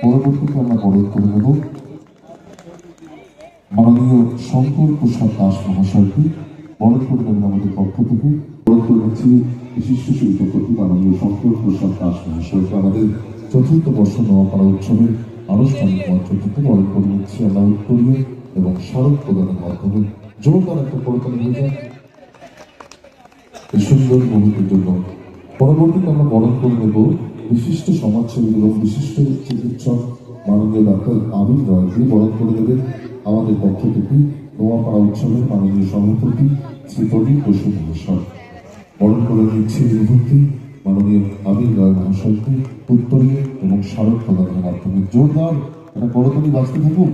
S5: পরবর্তীতে আমরা বরণ করে নেব মাননীয় শঙ্কর প্রসাদ দাস মহাশয়কে। বরণ করে নেবেন আমাদের পক্ষ থেকে। বরণ করে নিচ্ছি বিশিষ্ট শিল্পপতি মাননীয় শঙ্কর প্রসাদ দাস মহাশয়কে আমাদের চতুর্থ বর্ষ নোয়াপাড়া উৎসবের আনুষ্ঠানিক মঞ্চ থেকে বরণ করে নিচ্ছি আমরা উত্তরীয় এবং স্মারক প্রদানের মাধ্যমে। জোরদার একটা করতালি হয়ে যায় এই সুন্দর মুহূর্তের জন্য। পরবর্তীতে আমরা বরণ করে নেব বিশিষ্ট সমাজসেবী এবং বিশিষ্ট চিকিৎসক মাননীয় ডাক্তার আবির রয়কে। বরণ করে দেবেন আমাদের পক্ষ থেকে নোয়াপাড়া উৎসবের মাননীয় সভাপতি শ্রী প্রদীপ বসু মহাশয়। বরণ করে নিচ্ছি এই মুহূর্তে মাননীয় আবির রয় মহাশয়কে উত্তরীয় এবং স্মারক প্রদানের মাধ্যমে। জোরদার একটা করতালি বাঁচতে থাকুক।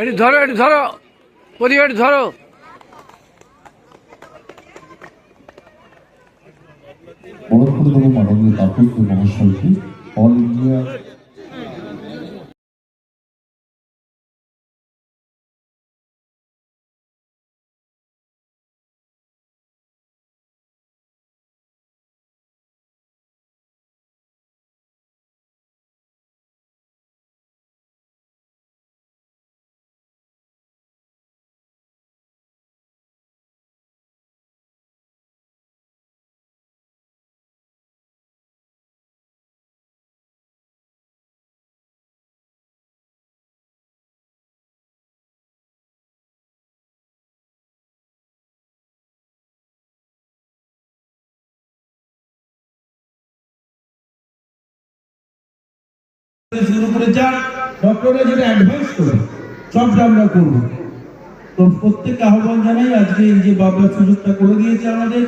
S1: একটু ধরো একটু ধরো প্রদীপ একটু ধরো।
S5: বরণ করে দেবো মাননীয় তাপস মহাশয়কে অল ইন্ডিয়া
S9: শুরু করে যা ডক্টররা যেটা অ্যাডভাইস করে সবটা আমরা করব। তো প্রত্যেককে আহ্বান জানাই আজকে এই যে বাবলা সুযোগটা করে দিয়েছে আমাদের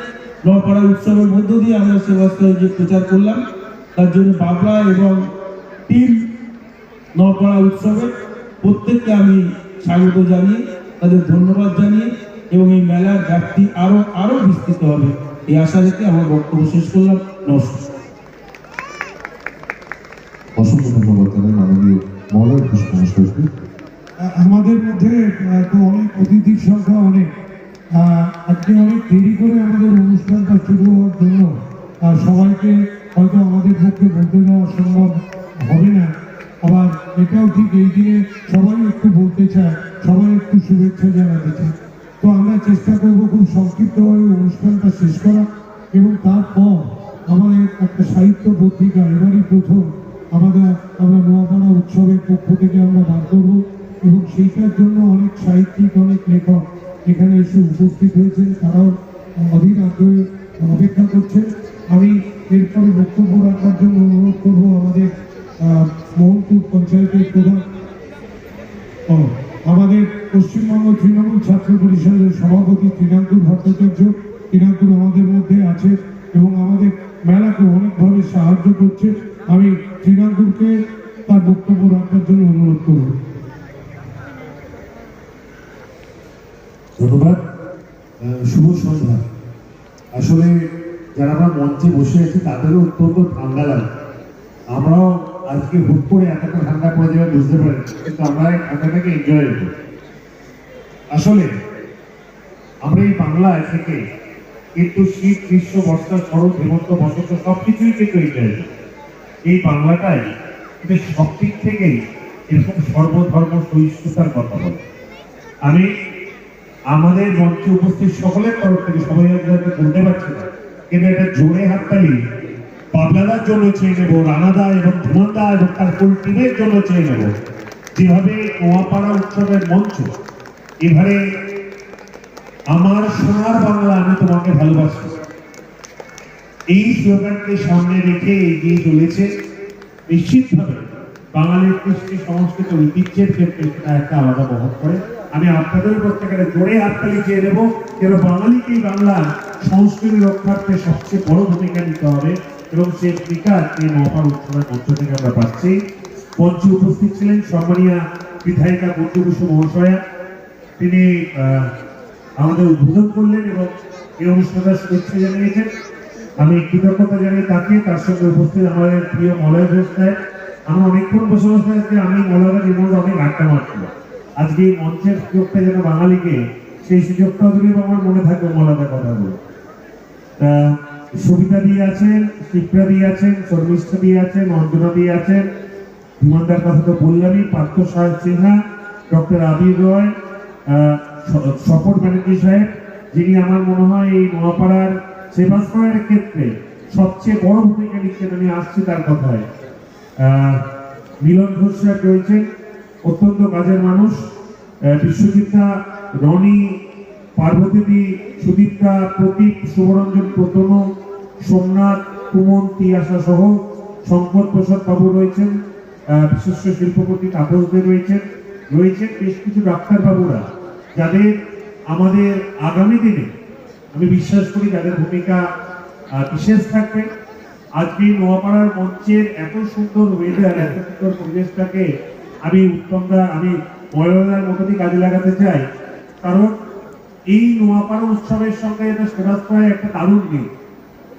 S9: নোয়াপাড়া উৎসবের মধ্য দিয়ে আমরা সেবাস্তবে যে প্রচার করলাম তার জন্য বাবলা এবং টিম নোয়াপাড়া উৎসবে প্রত্যেককে আমি স্বাগত জানিয়ে তাদের ধন্যবাদ জানিয়ে এবং এই মেলার ব্যাপ্তি আরো বিস্তৃত হবে এই আশা রেখে আমার বক্তব্য শেষ করলাম। নমস্কার।
S5: অসংখ্য ধন্যবাদ জানাই মাননীয় মলয় ঘোষ মহাশয়কে।
S9: আমাদের মধ্যে তো অনেক অতিথির সংখ্যা অনেক, আজকে অনেক দেরি করে আমাদের অনুষ্ঠানটা শুরু হওয়ার জন্য সবাইকে হয়তো আমাদের পক্ষে বলতে দেওয়া সম্ভব হবে না। আবার এটাও ঠিক এই দিনে সবাই একটু বলতে চায়, সবাই একটু শুভেচ্ছা জানাতে চায়। তো আমরা চেষ্টা করবো খুব সংক্ষিপ্তভাবে অনুষ্ঠানটা শেষ করা এবং তারপর আমাদের একটা সাহিত্য পত্রিকা এবারই প্রথম আমরা নোয়াপাড়া উৎসবের পক্ষ থেকে আমরা বার করবো এবং সেইটার জন্য অনেক সাহিত্যিক অনেক লেখক এখানে এসে উপস্থিত হয়েছেন, তারাও অধীর আগ্রহে অপেক্ষা করছেন। আমি এরপরে বক্তব্য রাখার জন্য অনুরোধ করবো আমাদের মোহনপুর পঞ্চায়েতের প্রধান আমাদের পশ্চিমবঙ্গ তৃণমূল ছাত্র পরিষদের সভাপতি তৃণাঙ্কুর ভট্টাচার্য। তৃণাঙ্কুর আমাদের মধ্যে আছে এবং আমাদের মেলাকে অনেকভাবে সাহায্য করছে। আমি তৃণাঙ্কুরকে তার বক্তব্য রাখার জন্য অনুরোধ করব।
S11: ধন্যবাদ। শুভ সন্ধ্যা। আসলে যারা আমরা মঞ্চে বসে আছি তাদেরও অত্যন্ত ঠান্ডা লাগে। আমরাও আজকে হুট করে এতটা ঠান্ডা পড়ে যাবে বুঝতে পারি, কিন্তু আমরা এই ঠান্ডাটাকে এনজয় করি। আসলে আমরা এই বাংলায় থেকে কিন্তু শীত, গ্রীষ্ম, বর্ষা, শরৎ, হেমন্ত, বসন্ত সবকিছুই কিন্তু এনজয় করি। এই বাংলাটাই কিন্তু সব দিক থেকেই এরকম সর্বধর্ম সহিষ্ণুতার কথা বলে। আমি আমাদের মঞ্চে উপস্থিত সকলের তরফ থেকে সবাই বলতে পারছি না, কিন্তু এটা জোরে হাততালি বাবলাদার জন্য চেয়ে নেবো, রানাদা এবং ধুমানদা এবং তার ফুল টিমের জন্য চেয়ে নেবো। যেভাবে নোয়াপাড়া উৎসবের মঞ্চ এবারে আমার সোনার বাংলা আমি তোমাকে ভালোবাসি, এই স্লোগানকে সামনে রেখে এগিয়ে চলেছে। নিশ্চিতভাবে বাঙালির কৃষ্টি সংস্কৃত ঐতিহ্যের ক্ষেত্রে সেটা একটা আলাদা বহন করে। আমি আপনাদের প্রত্যেকের জোরে হাততালি চেয়ে দেবো, যেন বাঙালিকেই বাংলার সংস্কৃতি রক্ষার্থে সবচেয়ে বড় ভূমিকা নিতে হবে, এবং সেই ভূমিকা এই মহাপাল উৎসবের মঞ্চ থেকে আমরা পাচ্ছি। মঞ্চে উপস্থিত ছিলেন সম্মানীয় বিধায়িকা বন্ধু বসু মহাশয়া, তিনি আমাদের উদ্বোধন করলেন এবং এই অনুষ্ঠানের শুভেচ্ছা জানিয়েছেন। আমি কৃতজ্ঞতা জানাই তাকে, তার সঙ্গে উপস্থিত আমাদের প্রিয় মলয় ঘোষ সাহেব। আমরা অনেকক্ষণ বসে বসে আজকে আমি মলয়টা জীবনে অনেক আড্ডা মারছিল। আজকে এই মঞ্চের সুযোগটা যেন বাঙালিকে, সেই সুযোগটাও যদি আমার মনে থাকবে মলয়টার কথাগুলো। সবিতা দিয়ে আছেন, শিপ্রা দিয়ে আছেন, শর্মিষ্ঠা দিয়ে আছেন, অঞ্জনা দিয়ে আছেন, বিমানদার কথা তো বললামই, পার্থ সাহেব সিনহা, ডক্টর আবির রয়, সফর ব্যানার্জি সাহেব, যিনি আমার মনে হয় এই নোয়াপাড়ার সেবাশ্রয়ের ক্ষেত্রে সবচেয়ে বড় ভূমিকা নিচ্ছেন। আমি আসছি তার কথায়। মিলন ঘোষ সাহেব রয়েছেন, অত্যন্ত কাজের মানুষ। বিশ্বজিৎদা, রনি, পার্বতীদি, সুদীপ্তা, প্রদীপ, শুভরঞ্জন, প্রতম, সোমনাথ, কুমন, তিয়াসা সহ শঙ্কর প্রসাদ বাবু রয়েছেন, বিশিষ্ট শিল্পপতি তাপসদের রয়েছেন বেশ কিছু ডাক্তারবাবুরা, যাদের আমাদের আগামী দিনে আমি বিশ্বাস করি যাদের ভূমিকা বিশেষ থাকবে। আজকে নোয়াপাড়ার মঞ্চের এত সুন্দর ওয়েদার, এত সুন্দর পরিবেশটাকে আমি আমি ময়দার মতনই কাজে লাগাতে চাই, কারণ এই নোয়াপাড়া উৎসবের সঙ্গে এটা সেবাশ্রয় একটা দারুণ দিন।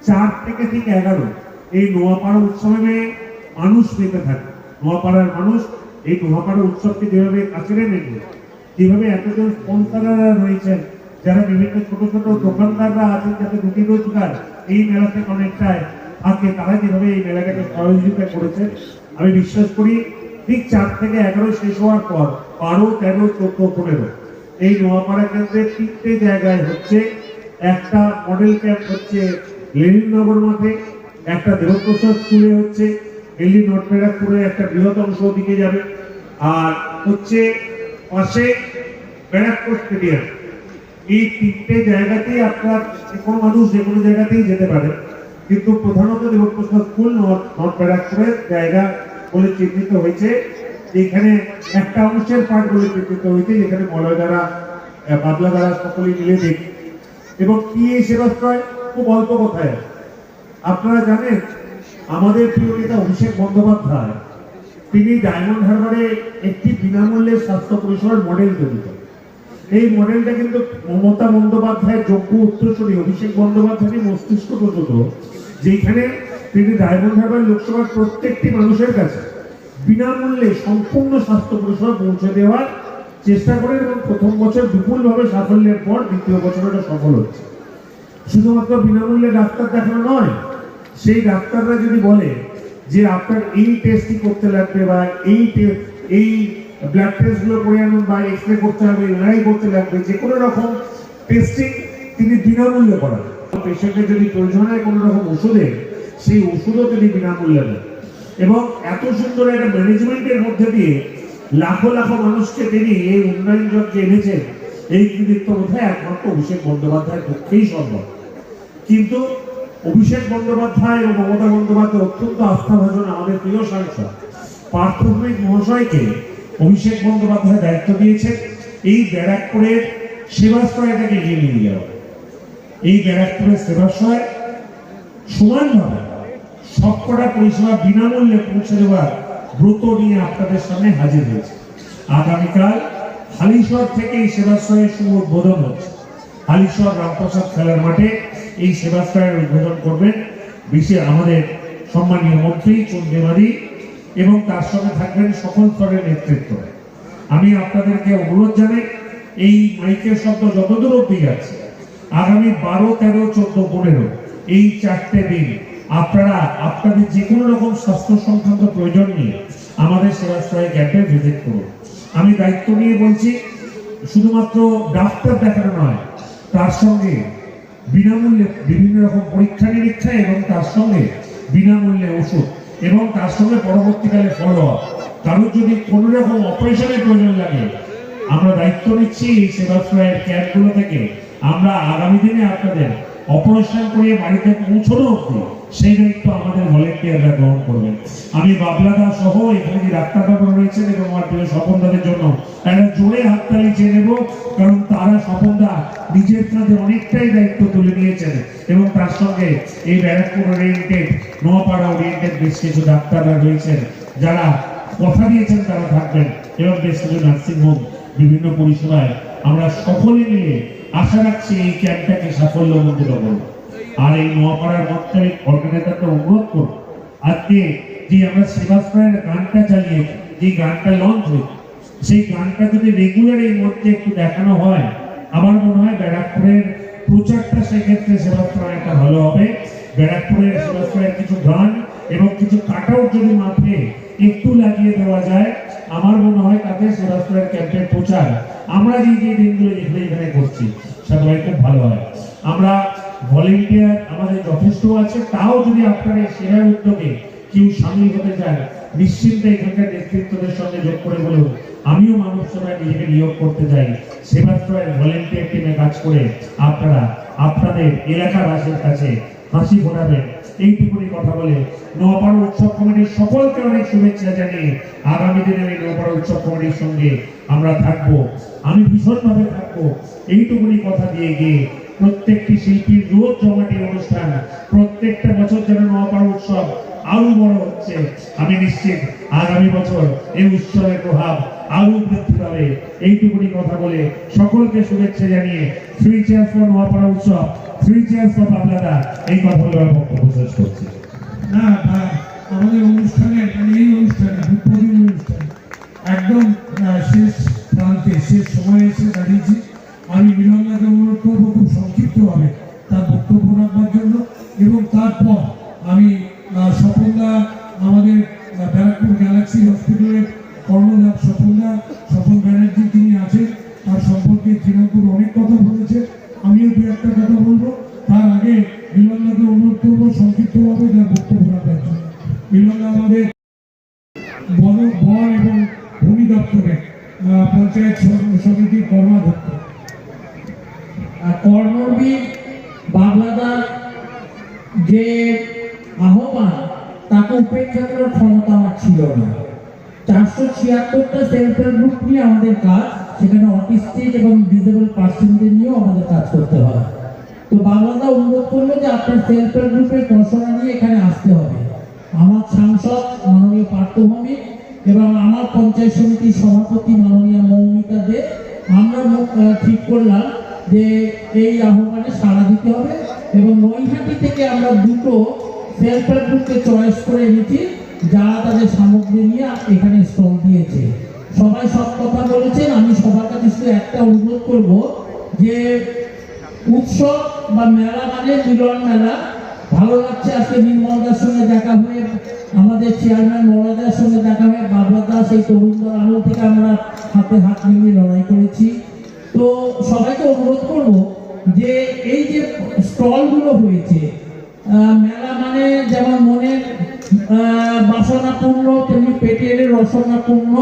S11: 4 থেকে ঠিক 11 এই নোয়াপাড়া উৎসবে মানুষ পেতে থাকে। নোয়াপাড়ার মানুষ এই নোয়াপাড়া উৎসবকে যেভাবে কাছে নেবে, যেভাবে এতজন স্পন্সররা রয়েছেন, যারা বিভিন্ন ছোট ছোট দোকানদাররা আছেন, যাতে রুটি রোজগার এই মেলাতে অনেকটাই থাকে, তারা যেভাবে এই মেলাটাকে সহযোগিতা করেছে, আমি বিশ্বাস করি ঠিক 4 থেকে 11 শেষ হওয়ার পর 12, 13, 14, 15 এই নোয়াপাড়া কেন্দ্রের 3টে জায়গায় হচ্ছে। একটা মডেল ক্যাম্প হচ্ছে লেনিননগর মাঠে, একটা দেবপ্রসাদ স্কুলে হচ্ছে, দিল্লি নর্থ ব্যারাকপুরে একটা বৃহৎ অংশ দিকে যাবে, আর হচ্ছে পাশে ব্যারাকপুর স্টেডিয়াম। এই 3টে জায়গাতেই আপনার যে কোনো মানুষ যে কোনো জায়গাতেই যেতে পারে, কিন্তু প্রধানত দেবপ্রসাদ স্কুল নর্থ ব্যারাকপুরের জায়গা বলে চিহ্নিত হয়েছে। এখানে একটা অংশের পার্ট বলে চিহ্নিত হয়েছে, যেখানে মলয় দ্বারা বাদলা দ্বারা সকলে মিলে দেখি। এবং কি এই সেবাশ্রয় খুব অল্প কথায়, আপনারা জানেন আমাদের প্রিয় নেতা অভিষেক বন্দ্যোপাধ্যায়, তিনি ডায়মন্ড হারবারে একটি বিনামূল্যে স্বাস্থ্য পরিষেবার মডেল তৈরি করেন। এই মডেলটা কিন্তু মমতা বন্দ্যোপাধ্যায়ের যোগ্য উত্তরসূরি অভিষেক বন্দ্যোপাধ্যায়ের মস্তিষ্ক প্রচুত, যেখানে তিনি ডায়মন্ড হারবার লোকসভার প্রত্যেকটি মানুষের কাছে বিনামূল্যে সম্পূর্ণ স্বাস্থ্য পরিষেবা পৌঁছে দেওয়ার চেষ্টা করেন, এবং প্রথম বছর বিপুলভাবে সাফল্যের পর দ্বিতীয় বছর এটা সফল হচ্ছে। শুধুমাত্র বিনামূল্যে ডাক্তার দেখানো নয়, সেই ডাক্তাররা যদি বলে যে আপনার এই টেস্টই করতে লাগবে, বা এই ব্লাড টেস্টগুলো করে আনুন, বা এক্সরে করতে হবে, এমআরআই করতে লাগবে, যে কোনো রকম টেস্টিং তিনি বিনামূল্যে করান। পেশেন্টের যদি প্রয়োজন হয় কোনো রকম ওষুধে, সেই ওষুধও তিনি বিনামূল্যে দেন। এবং এত সুন্দর একটা ম্যানেজমেন্টের মধ্যে দিয়ে লাখো লাখো মানুষকে তিনি এই উন্নয়ন যজ্ঞে এনেছেন, এই কৃতিত্ব বোধহয় একমাত্র অভিষেক বন্দ্যোপাধ্যায়ের পক্ষেই সম্ভব। কিন্তু অভিষেক বন্দ্যোপাধ্যায় এবং মমতা বন্দ্যোপাধ্যায় অত্যন্ত আস্থাভাজন আমাদের প্রিয় সাংসদ পার্থ মহাশয়কে অভিষেক বন্দ্যোপাধ্যায় দায়িত্ব দিয়েছেন এই ব্যারাকপুরের সেবাশ্রয়টাকে এগিয়ে নিয়ে যাওয়া। এই ব্যারাকপুরের সেবাশ্রয় সমানভাবে সবকটা পরিষেবা বিনামূল্যে পৌঁছে দেওয়ার ব্রত নিয়ে আপনাদের সামনে হাজির হয়েছে। আগামীকাল হালিশহর থেকে এই সেবাশ্রয়ের শুভ উদ্বোধন হচ্ছে। হালিশহর রামপ্রসাদ খেলার মাঠে এই সেবাশ্রয়ের উদ্বোধন করবেন আমাদের সম্মানীয় মন্ত্রী চন্দ্রমারি, এবং তার সঙ্গে থাকবেন সকল স্তরের নেতৃত্ব। আমি আপনাদেরকে অনুরোধ জানাই, এই মাইকের শব্দ যতদূর অব্দি যাচ্ছে, আগামী 12, 13, 14, 15 এই 4টে দিন আপনারা আপনাদের যে কোনো রকম স্বাস্থ্য সংক্রান্ত প্রয়োজন নিয়ে আমাদের সেবাশ্রয় ক্যাম্পে ভিজিট করুন। আমি দায়িত্ব নিয়ে বলছি, শুধুমাত্র ডাক্তার দেখানো নয়, তার সঙ্গে বিনামূল্যে বিভিন্ন রকম পরীক্ষা নিরীক্ষা, এবং তার সঙ্গে বিনামূল্যে ওষুধ, এবং তার সঙ্গে পরবর্তীকালে ফলো আপ। কারোর যদি কোনো রকম অপারেশনের প্রয়োজন লাগে, আমরা দায়িত্ব নিচ্ছি এই সেবাশ্রয়ের ক্যাম্পগুলো থেকে আমরা আগামী দিনে আপনাদের অপারেশন করে বাড়িতে পৌঁছানো অবধি সেই দায়িত্ব আমাদের ভলেন্টিয়াররা গ্রহণ করবেন। আমি বাবলাদা সহ এখানে যে ডাক্তারবাবু রয়েছেন এবং আমার প্রিয় স্বপনদাদের জন্য একটা জোরে হাততালি চেয়ে নেব, কারণ তারা স্বপনদা নিজের কাঁধে অনেকটাই দায়িত্ব তুলে নিয়েছেন এবং তার সঙ্গে এই ব্যারাকপুর ওরিয়েন্টেড, নোয়াপাড়া ওরিয়েন্টেড বেশ কিছু ডাক্তাররা রয়েছেন যারা কথা দিয়েছেন তারা থাকবেন এবং বেশ কিছু নার্সিংহোম বিভিন্ন পরিষেবায় আমরা সকলে মিলে আশা রাখছি এই ক্যাম্পটাকে সাফল্যমণ্ডিত করব। আর এই নোয়াপাড়ার মধ্যে অর্গানাইজারকে অনুরোধ করব, আজকে যে আমরা সেবাশ্রয়ের গানটা চালিয়ে যে গানটা লঞ্চ হয়েছে সেই গানটা যদি রেগুলার এই মধ্যে একটু দেখানো হয়, আমার মনে হয় ব্যারাকপুরের প্রচারটা সেক্ষেত্রে সেবাশ্রয় একটা ভালো হবে। ব্যারাকপুরের সেবাশ্রয়ের কিছু গান এবং কিছু কাট আউট যদি মাঠে একটু লাগিয়ে দেওয়া যায়, আমার মনে হয় তাতে সেবাশ্রয়ের ক্যাম্পের প্রচার আমরা যে দিনগুলো এখানে করছি সেগুলো খুব ভালো হয়। আমরা ভলেন্টিয়ার আমাদের যথেষ্ট আছে, তাও যদি আপনারা এই সেবা উদ্যোগে কেউ সামিল হতে চান নিশ্চিন্তে এখানকার নেতৃত্বদের সঙ্গে যোগ করে বলুন আমিও মানব সেবায় নিজেকে নিয়োগ করতে চাই। সেবাশ্রয়ের ভলেন্টিয়ার টিমে কাজ করে আপনারা আপনাদের এলাকাবাসীর কাছে হাসি ফোটাবেন, এইটুকুনি কথা বলে নোয়াপাড়া উৎসব কমিটির সকলকে অনেক শুভেচ্ছা জানিয়ে আগামী দিনের এই নোয়াপাড়া উৎসব কমিটির সঙ্গে আমরা থাকবো, আমি ভীষণভাবে থাকবো, এইটুকুনি কথা দিয়ে গিয়ে প্রত্যেকটি শিল্পীর রোজ জমাটি অনুষ্ঠান প্রত্যেকটা বছর যেন নোয়াপাড়া উৎসব আরো বড় হচ্ছে, আমি নিশ্চিত আগামী বছর এই উৎসবের প্রভাব আরো বৃদ্ধি পাবে। এইটুকুনি কথা বলে সকলকে শুভেচ্ছা জানিয়ে 3 চেয়ার্স ফর নোয়াপাড়া উৎসব, 3 চেয়ার্স ফর বাবলাদা, এই কথা বলে বক্তব্য শেষ করছি।
S9: না আমাদের অনুষ্ঠানের এই অনুষ্ঠানে উদ্বোধনী অনুষ্ঠান একদম শেষ প্রান্তে শেষ সময়ে এসে দাঁড়িয়েছি। আমি মিলনদাকে অনুরোধ করবো খুব সংক্ষিপ্তভাবে তার বক্তব্য রাখবার জন্য, এবং তারপর আমি স্বপনদা আমাদের ব্যারাকপুর গ্যালাক্সি হসপিটালের কর্ণধার স্বপন ব্যানার্জি তিনি আছেন, তার সম্পর্কে তৃণমূল অনেক কথা বলেছে, আমিও দু একটা কথা বলবো। তার আগে মিলনদাকে অনুরোধ করবো সংক্ষিপ্তভাবে তার বক্তব্য রাখবার জন্য। মিলনদা আমাদের বন এবং ভূমি দপ্তরের পঞ্চায়েত সমিতির কর্মাধ্যক্ষ।
S12: কর্মবীর বাবলাদার যে আহ্বান তাকে উপেক্ষা করার ক্ষমতা আমার ছিল না। 476টা সেলফ হেল্প গ্রুপ নিয়ে আমাদের কাজ, সেখানে অটিস্টিক এবং ডিসেবল পার্সনদের নিয়েও আমাদের কাজ করতে হয়। তো বাবলাদা অনুরোধ করলো যে আপনার সেলফ হেল্প গ্রুপের ঘোষণা নিয়ে এখানে আসতে হবে। আমার সাংসদ মাননীয় পার্থভূমি এবং আমার পঞ্চায়েত সমিতির সভাপতি মাননীয় মৌমিতা দে আমরা ঠিক করলাম যে এই আহ্বানে সাড়া দিতে হবে এবং নৈহাটি থেকে আমরা দুটো সেলফ হেল্প গ্রুপকে চয়েস করে এনেছি যারা তাদের সামগ্রী নিয়ে এখানে স্টল দিয়েছে। সবাই সব কথা বলেছেন, আমি সবার কাছে শুধু একটা অনুরোধ করব যে উৎসব বা মেলা মানে মিলন মেলা। ভালো লাগছে আজকে নির্মলদার সঙ্গে দেখা হয়ে, আমাদের চেয়ারম্যান মৌলাদার সঙ্গে দেখা হয়ে, বাবলাদা সেই তরুণদের আলো থেকে আমরা হাতে হাত মিলিয়ে লড়াই করেছি। তো সবাইকে অনুরোধ করব যে এই যে স্টলগুলো হয়েছে, মেলা মানে যেমন মনের বাসনা পূর্ণ তেমনি পেটের রসনা পূর্ণ,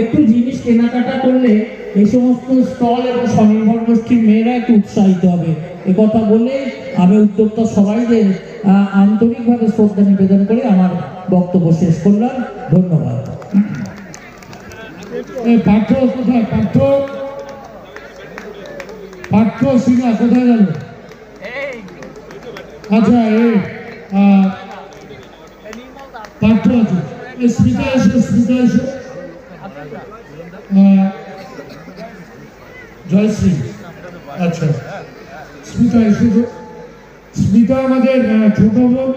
S12: একটু জিনিস কেনাকাটা করলে এই সমস্ত স্টল এবং স্বনির্ভর গোষ্ঠীর মেয়েরা একটু উৎসাহিত হবে। কথা বলে আমি উদ্যোক্তা সবাইদের আন্তরিকভাবে শ্রদ্ধা নিবেদন করে আমার বক্তব্য শেষ করলাম। ধন্যবাদ।
S9: পার্থ কোথায়? পার্থ সিংহা কোথায় গেল? আচ্ছা পার্থ আছে, স্মিতা এসো জয়শ্রী। আচ্ছা স্মিতা এসো। স্মিতা আমাদের ছোট বোন।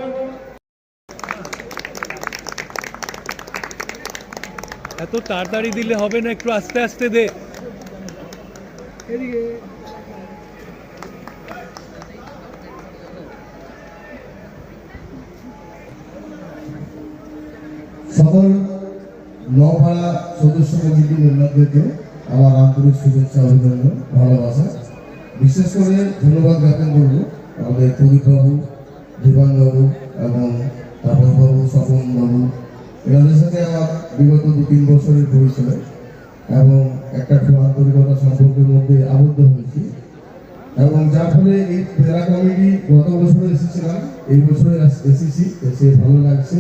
S6: এত তাড়াতাড়ি দিলে হবে না, একটু আস্তে আস্তে দে।
S5: সকল নোয়াপাড়া সদস্য কমিটি মেম্বারদেরকে আমার আন্তরিক শুভেচ্ছা, অভিনন্দন, ভালোবাসা। বিশেষ করে ধন্যবাদ জ্ঞাপন করব আমাদের প্রদীপবাবু, দীপানবাবু এবং তাপসবাবু, স্বপনবাবু, এনাদের সাথে আমার বিগত 2-3 বছরের পরিচয়।
S11: এবং একটা খুব আন্তরিকতা সম্পর্কের মধ্যে আবদ্ধ হয়েছি, এবং যার ফলে এই জেলা কমিটি গত বছর এসেছিলাম, এই বছরে এসেছি, এসে ভালো লাগছে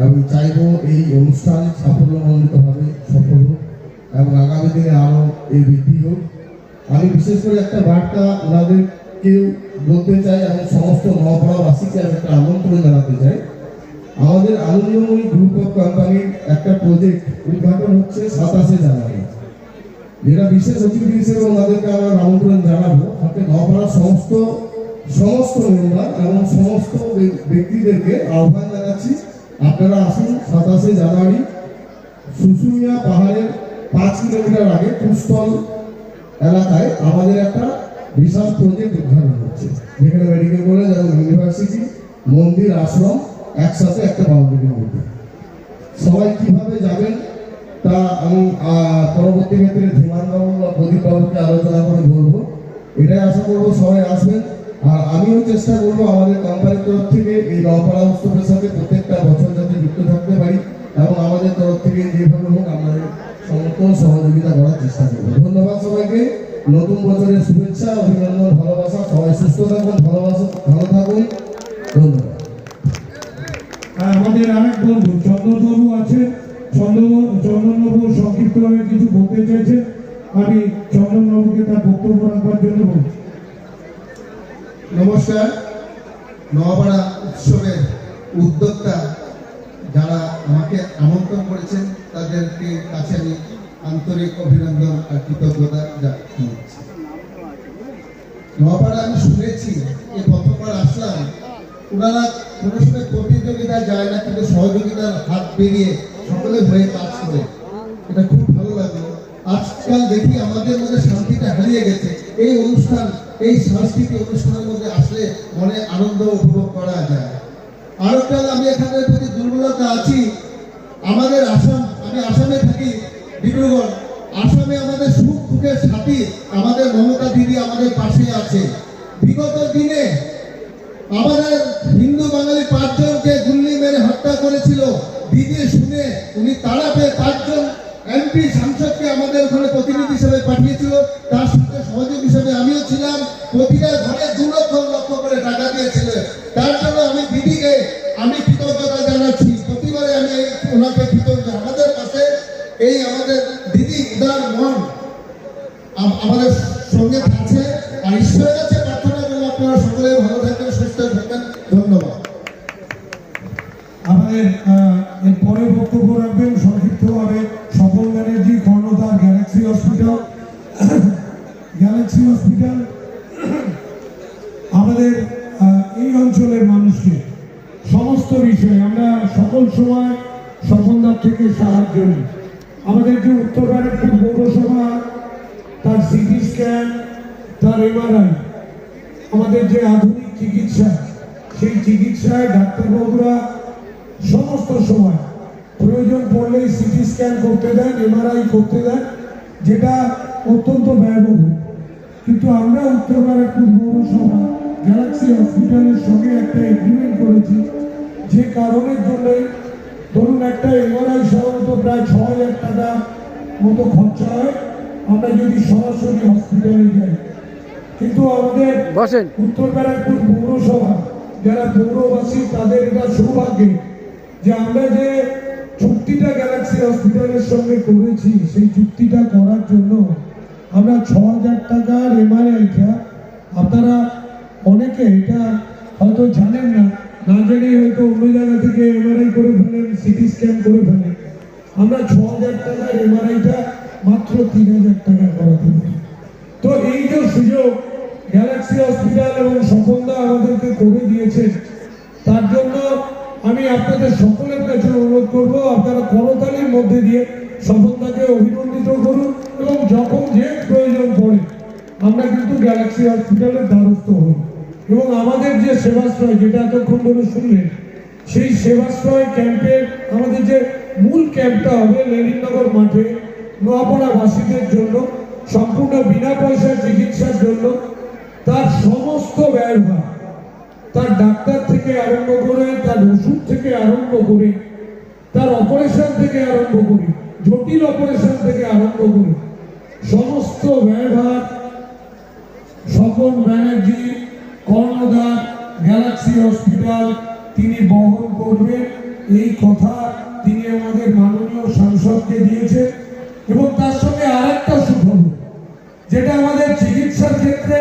S11: এবং চাইবো এই অনুষ্ঠান সাফল্যমণ্ডিতভাবে সফল হোক এবং আগামী দিনে আরও এই বৃদ্ধি হোক। আমি বিশেষ করে একটা বার্তা ওনাদেরকেও বলতে চাই এবং সমস্ত নওপাড়াবাসীকে আমি একটা আমন্ত্রণ জানাতে চাই। আমাদের আনন্দময়ী গ্রুপ অফ কোম্পানির একটা প্রজেক্ট উদ্ঘাটন হচ্ছে 27শে জানুয়ারি, যেটা বিশেষ অতিথি হিসেবে ওনাদেরকে আমরা আমন্ত্রণ জানাবো। তাতে নওপাড়ার সমস্ত মেম্বার এবং সমস্ত ব্যক্তিদেরকে আহ্বান জানাচ্ছি, আপনারা আসুন 27শে জানুয়ারি শুশুনিয়া পাহাড়ের 5 কিলোমিটার আগে কুস্থল এলাকায় আমাদের একটা বিশাল প্রজেক্ট উদ্ঘাটন হচ্ছে, যেখানে মেডিকেল কলেজ এবং ইউনিভার্সিটি, মন্দির, আশ্রম একসাথে একটা বাউন্ডারির মধ্যে। সবাই কিভাবে যাবেন তা আমি পরবর্তী ক্ষেত্রে ধীমানবাবু বা প্রদীপবাবুকে আলোচনা করে বলবো। এটাই আশা করবো সবাই আসবেন। আর আমিও চেষ্টা করবো আমাদের কোম্পানির তরফ থেকে এই নওপাড়া উৎসবের সাথে প্রত্যেকটা বছর যাতে যুক্ত থাকতে পারি এবং আমাদের তরফ থেকে যেভাবে হোক আমাদের সমস্ত সহযোগিতা করার চেষ্টা করবো। ধন্যবাদ সবাইকে, নতুন বছরের শুভেচ্ছা, অভিনন্দন, ভালোবাসা। সবাই সুস্থ থাকুন, ভালো থাকুন, ধন্যবাদ।
S12: আমাদের আরেক বন্ধু চন্দনবাবু আছে, চন্দনবাবু সংক্ষিপ্তভাবে কিছু বলতে চাইছে, আমি চন্দনবাবুকে তার বক্তব্য রাখবার জন্য বলছি।
S11: নমস্কার। নওপাড়া উৎসবের উদ্যোক্তা যারা আমাকে আমন্ত্রণ করেছেন তাদেরকে কাছে আমি আন্তরিক অভিনন্দন আর কৃতজ্ঞতা জানাচ্ছি। নওপাড়া আমি শুনেছি, এই প্রথমবার আসলাম, ওনারা কোনো সময় প্রতিযোগিতায় যায় না, কিন্তু সহযোগিতার হাত বেরিয়ে সকলে হয়ে কাজ করে, এটা খুব ভালো লাগলো। আজকাল দেখি আমাদের মধ্যে শান্তিটা হারিয়ে গেছে। এই অনুষ্ঠান, এই সাংস্কৃতিক অনুষ্ঠানের মধ্যে আসলে মনে আনন্দ উপভোগ করা যায়। আর একটা আমি এখানের প্রতি দুর্বলতা আছি, আমাদের আমি আসামে থাকি, ডিব্রুগড়। আসামে আমাদের সুখ দুঃখের সাথী আমাদের মমতা দিদি আমাদের পাশে আছে। বিগত দিনে আমাদের হিন্দু বাঙালি 5 জনকে গুল্লি মেরে হত্যা করেছিল, দিদি শুনে উনি তাড়া পেয়ে 5 জন এমপি সাংসদকে আমাদের ওখানে প্রতিনিধি হিসেবে পাঠিয়েছিল। তার সাথে সহযোগী হিসেবে আমিও ছিলাম। প্রতিটা ঘরে 2 লক্ষ করে টাকা দিয়েছিল। তার জন্য আমি দিদিকে আমি কৃতজ্ঞতা জানাচ্ছি। প্রতিবারে আমি ওনাকে কৃতজ্ঞ। আমাদের পাশে এই আমাদের দিদি উদার মন আমাদের সঙ্গে আছে। আর ঈশ্বরের কাছে প্রার্থনা করবো আপনারা সকলে ভালো থাকবেন, সুস্থ থাকবেন। ধন্যবাদ।
S12: আমাদের এর পরে বক্তব্য রাখবেন সংক্ষিপ্তভাবে স্বপন ব্যানার্জি, কর্ণধার, গ্যালাক্সি হসপিটাল। আমাদের এই অঞ্চলের মানুষকে সমস্ত বিষয়ে আমরা সকল সময় স্বপনদার থেকে সাহায্য নিই। আমাদের যে উত্তর ব্যারাকপুর পৌরসভা, তার সিটি স্ক্যান, তার এমআরআই, আমাদের যে আধুনিক চিকিৎসা, সেই চিকিৎসায় ডাক্তারবাবুরা সমস্ত সময় প্রয়োজন পড়লে সিটি স্ক্যান করতে দেন, এমআরআই করতে দেন, যেটা অত্যন্ত ব্যয়বহুল। কিন্তু আমরা উত্তর ব্যারাকপুর পৌরসভা গ্যালাক্সি হসপিটালের সঙ্গে একটা এগ্রিমেন্ট করেছি, যে কারণের জন্য ধরুন একটা এমআরআই সাধারণত প্রায় 6,000 টাকা মতো খরচা হয় আমরা যদি সরাসরি হসপিটালে যাই। কিন্তু আমাদের উত্তর ব্যারাকপুর পৌরসভা যারা পৌরবাসী, তাদের এটা সৌভাগ্য যে আমরা যে চুক্তিটা গ্যালাক্সি হসপিটালের সঙ্গে করেছি, সেই চুক্তিটা করার জন্য আমরা 6,000 টাকার এমআরআইটা, আপনারা অনেকে এটা হয়তো জানেন না, না জেনে হয়তো অন্য জায়গা থেকে এমআরআই করে ফেলেন, সিটি স্ক্যান করে ফেলেন। আমরা 6,000 টাকার এমআরআইটা মাত্র 3,000 টাকা করাতে পারি। তো এই যে সুযোগ গ্যালাক্সি হসপিটাল এবং স্বপনদা আমাদেরকে করে দিয়েছেন, তার জন্য আমি আপনাদের সকলের কাছে অনুরোধ করবো, আপনারা করতালির মধ্যে দিয়ে স্বপনদাকে অভিনন্দিত করুন এবং যখন যে প্রয়োজন পড়ে আমরা কিন্তু গ্যালাক্সি হসপিটালের দ্বারস্থ হই। এবং আমাদের যে সেবাশ্রয়, যেটা এতক্ষণ ধরে শুনলেন, সেই সেবাশ্রয় ক্যাম্পের আমাদের যে মূল ক্যাম্পটা হবে লেনিননগর মাঠে নোয়াপাড়াবাসীদের জন্য সম্পূর্ণ বিনা পয়সায় চিকিৎসার জন্য, তার সমস্ত ব্যয়ভার, তার ডাক্তার থেকে আরম্ভ করে, তার ওষুধ থেকে আরম্ভ করে, তার অপারেশন থেকে আরম্ভ করে
S11: জটিল অপারেশন থেকে আরম্ভ করে সমস্ত ব্যয়ভার স্বপন ব্যানার্জি, কর্ণধার, গ্যালাক্সি হসপিটাল তিনি বহন করবেন, এই কথা তিনি আমাদের মাননীয় সাংসদকে দিয়েছেন। এবং তার সঙ্গে আরেকটা সুখবর, যেটা আমাদের চিকিৎসার ক্ষেত্রে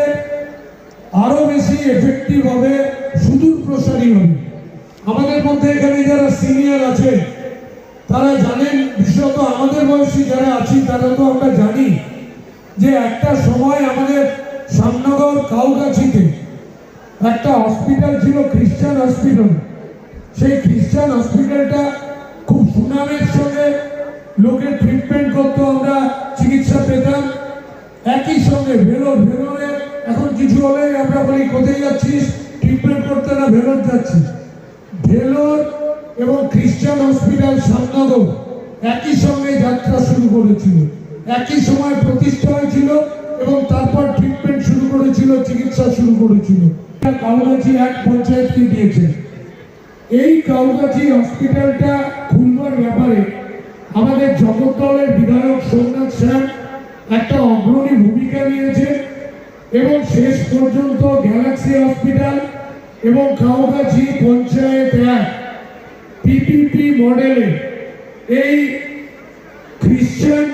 S11: আরো বেশি এফেক্টিভ হবে, সুদূর প্রসারী হবে। আমাদের মধ্যে এখানে যারা সিনিয়র আছে তারা জানেন, বিশেষত আমাদের বয়সী যারা আছি তারা তো আমরা জানি যে একটা সময় আমাদের শ্যামনগর কাউগাছিতে একটা হসপিটাল ছিল, খ্রিস্টান হসপিটাল। সেই খ্রিস্টান হসপিটালটা খুব সুনামের সঙ্গে লোকের ট্রিটমেন্ট করতো, আমরা চিকিৎসা পেতাম। একই সঙ্গে ভেলোরে এখন কিছু হলে আমরা বলি কোথায় যাচ্ছিস ট্রিটমেন্ট করতে, না ভেলোর যাচ্ছি। ভেলোর এবং খ্রিস্টান হসপিটাল শ্যামনগর একই সঙ্গে যাত্রা শুরু করেছিল, একই সময় প্রতিষ্ঠা হয়েছিল এবং তারপর ট্রিটমেন্ট শুরু করেছিল, চিকিৎসা শুরু করেছিল। কাউগাছি এক পঞ্চায়েতকে দিয়েছে। এই কাউগাছি হসপিটালটা খুলবার ব্যাপারে আমাদের জগদ্দলের বিধায়ক সোমনাথ স্যার একটা অগ্রণী ভূমিকা নিয়েছে এবং শেষ পর্যন্ত গ্যালাক্সি হসপিটাল এবং কাউগাছি পঞ্চায়েত এক পিপিপি মডেলে এই খ্রিস্টান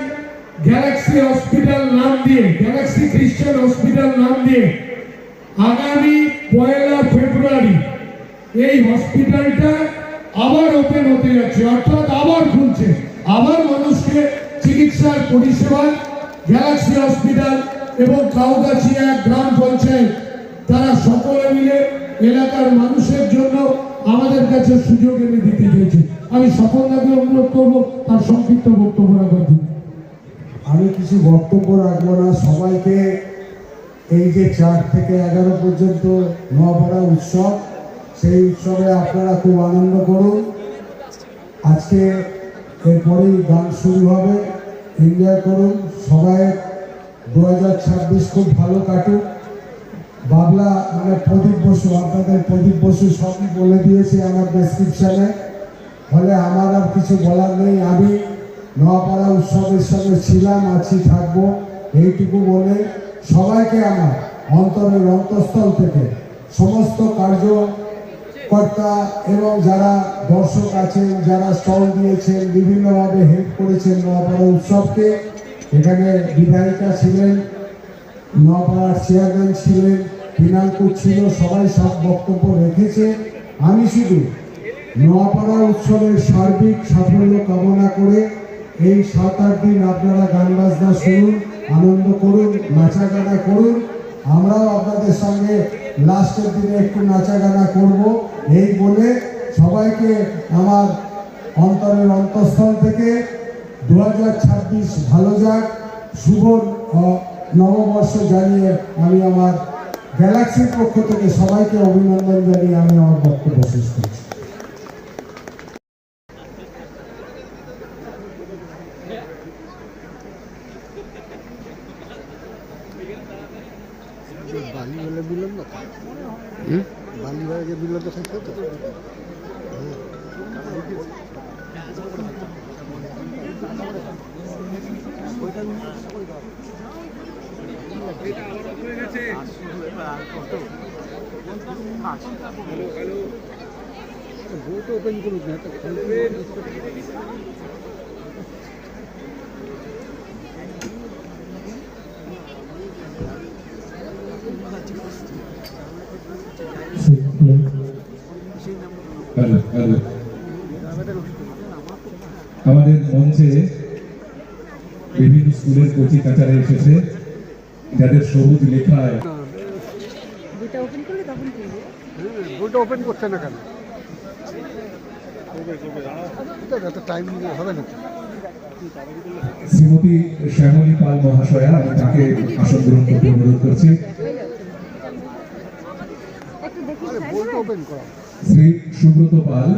S11: গ্যালাক্সি হসপিটাল নাম দিয়ে, গ্যালাক্সি খ্রিস্টান হসপিটাল নাম দিয়ে আগামী 1 ফেব্রুয়ারি এই হসপিটালটা আবার ওপেন হতে যাচ্ছে, অর্থাৎ আবার খুলছে, আবার মানুষকে চিকিৎসার পরিষেবা গ্যালাক্সি হসপিটাল এবং কাউগাছি এক গ্রাম পঞ্চায়েত তারা সকলে মিলে এলাকার মানুষের জন্য আমাদের কাছে সুযোগ এনে দিতে চাইছে। আমি স্বপনদাকে অনুরোধ করবো তার সংক্ষিপ্ত বক্তব্য রাখার জন্য।
S13: আমি কিছু বক্তব্য রাখবো না। সবাইকে এই যে 4 থেকে 11 পর্যন্ত নোয়াপাড়া উৎসব, সেই উৎসবে আপনারা খুব আনন্দ করুন। আজকে এরপরেই গান শুরু হবে, এনজয় করুন সবাই। 2026 খুব ভালো কাটুক। বাবলা মানে প্রদীপ বসু, আপনাদের প্রদীপ বসু সবই বলে দিয়েছে আমার ডেসক্রিপশানে, ফলে আমার আর কিছু বলার নেই। আমি নোয়াপাড়া উৎসবের সঙ্গে ছিলাম, আছি, থাকবো, এইটুকু বলে সবাইকে আমার অন্তরের অন্তঃস্থল থেকে সমস্ত কার্যকর্তা এবং যারা দর্শক আছেন, যারা স্টল দিয়েছেন, বিভিন্নভাবে হেল্প করেছেন নোয়াপাড়া উৎসবকে। এখানে বিধায়িকা ছিলেন, নোয়াপাড়ার চেয়ারম্যান ছিলেন, পিনালকুট ছিল, সবাই সব বক্তব্য রেখেছে। আমি শুধু নোয়াপাড়া উৎসবের সার্বিক সাফল্য কামনা করে এই 7-8 দিন আপনারা গান বাজনা শুনুন, আনন্দ করুন, নাচা গানা করুন। আমরাও আপনাদের সঙ্গে লাস্টের দিনে একটু নাচা গানা করব, এই বলে সবাইকে আমার অন্তরের অন্তঃস্থল থেকে 2026 ভালো যাক, শুভ নববর্ষ জানিয়ে আমি আমার গ্যালাক্সির পক্ষ থেকে সবাইকে অভিনন্দন জানিয়ে আমি আমার বক্তব্য শেষ করছি।
S9: আমাদের মঞ্চে বিভিন্ন স্কুলের কচি কাচারে এসেছে, যাদের সবুজ লেখায়
S13: বইটা ওপেন করছে না কেন? টাইম হবে না।
S9: শ্রীমতী শ্যামলী পাল মহাশয়া, আমি তাকে আসন গ্রহণ করতে অনুরোধ করছি। শ্রী সুব্রত পাল,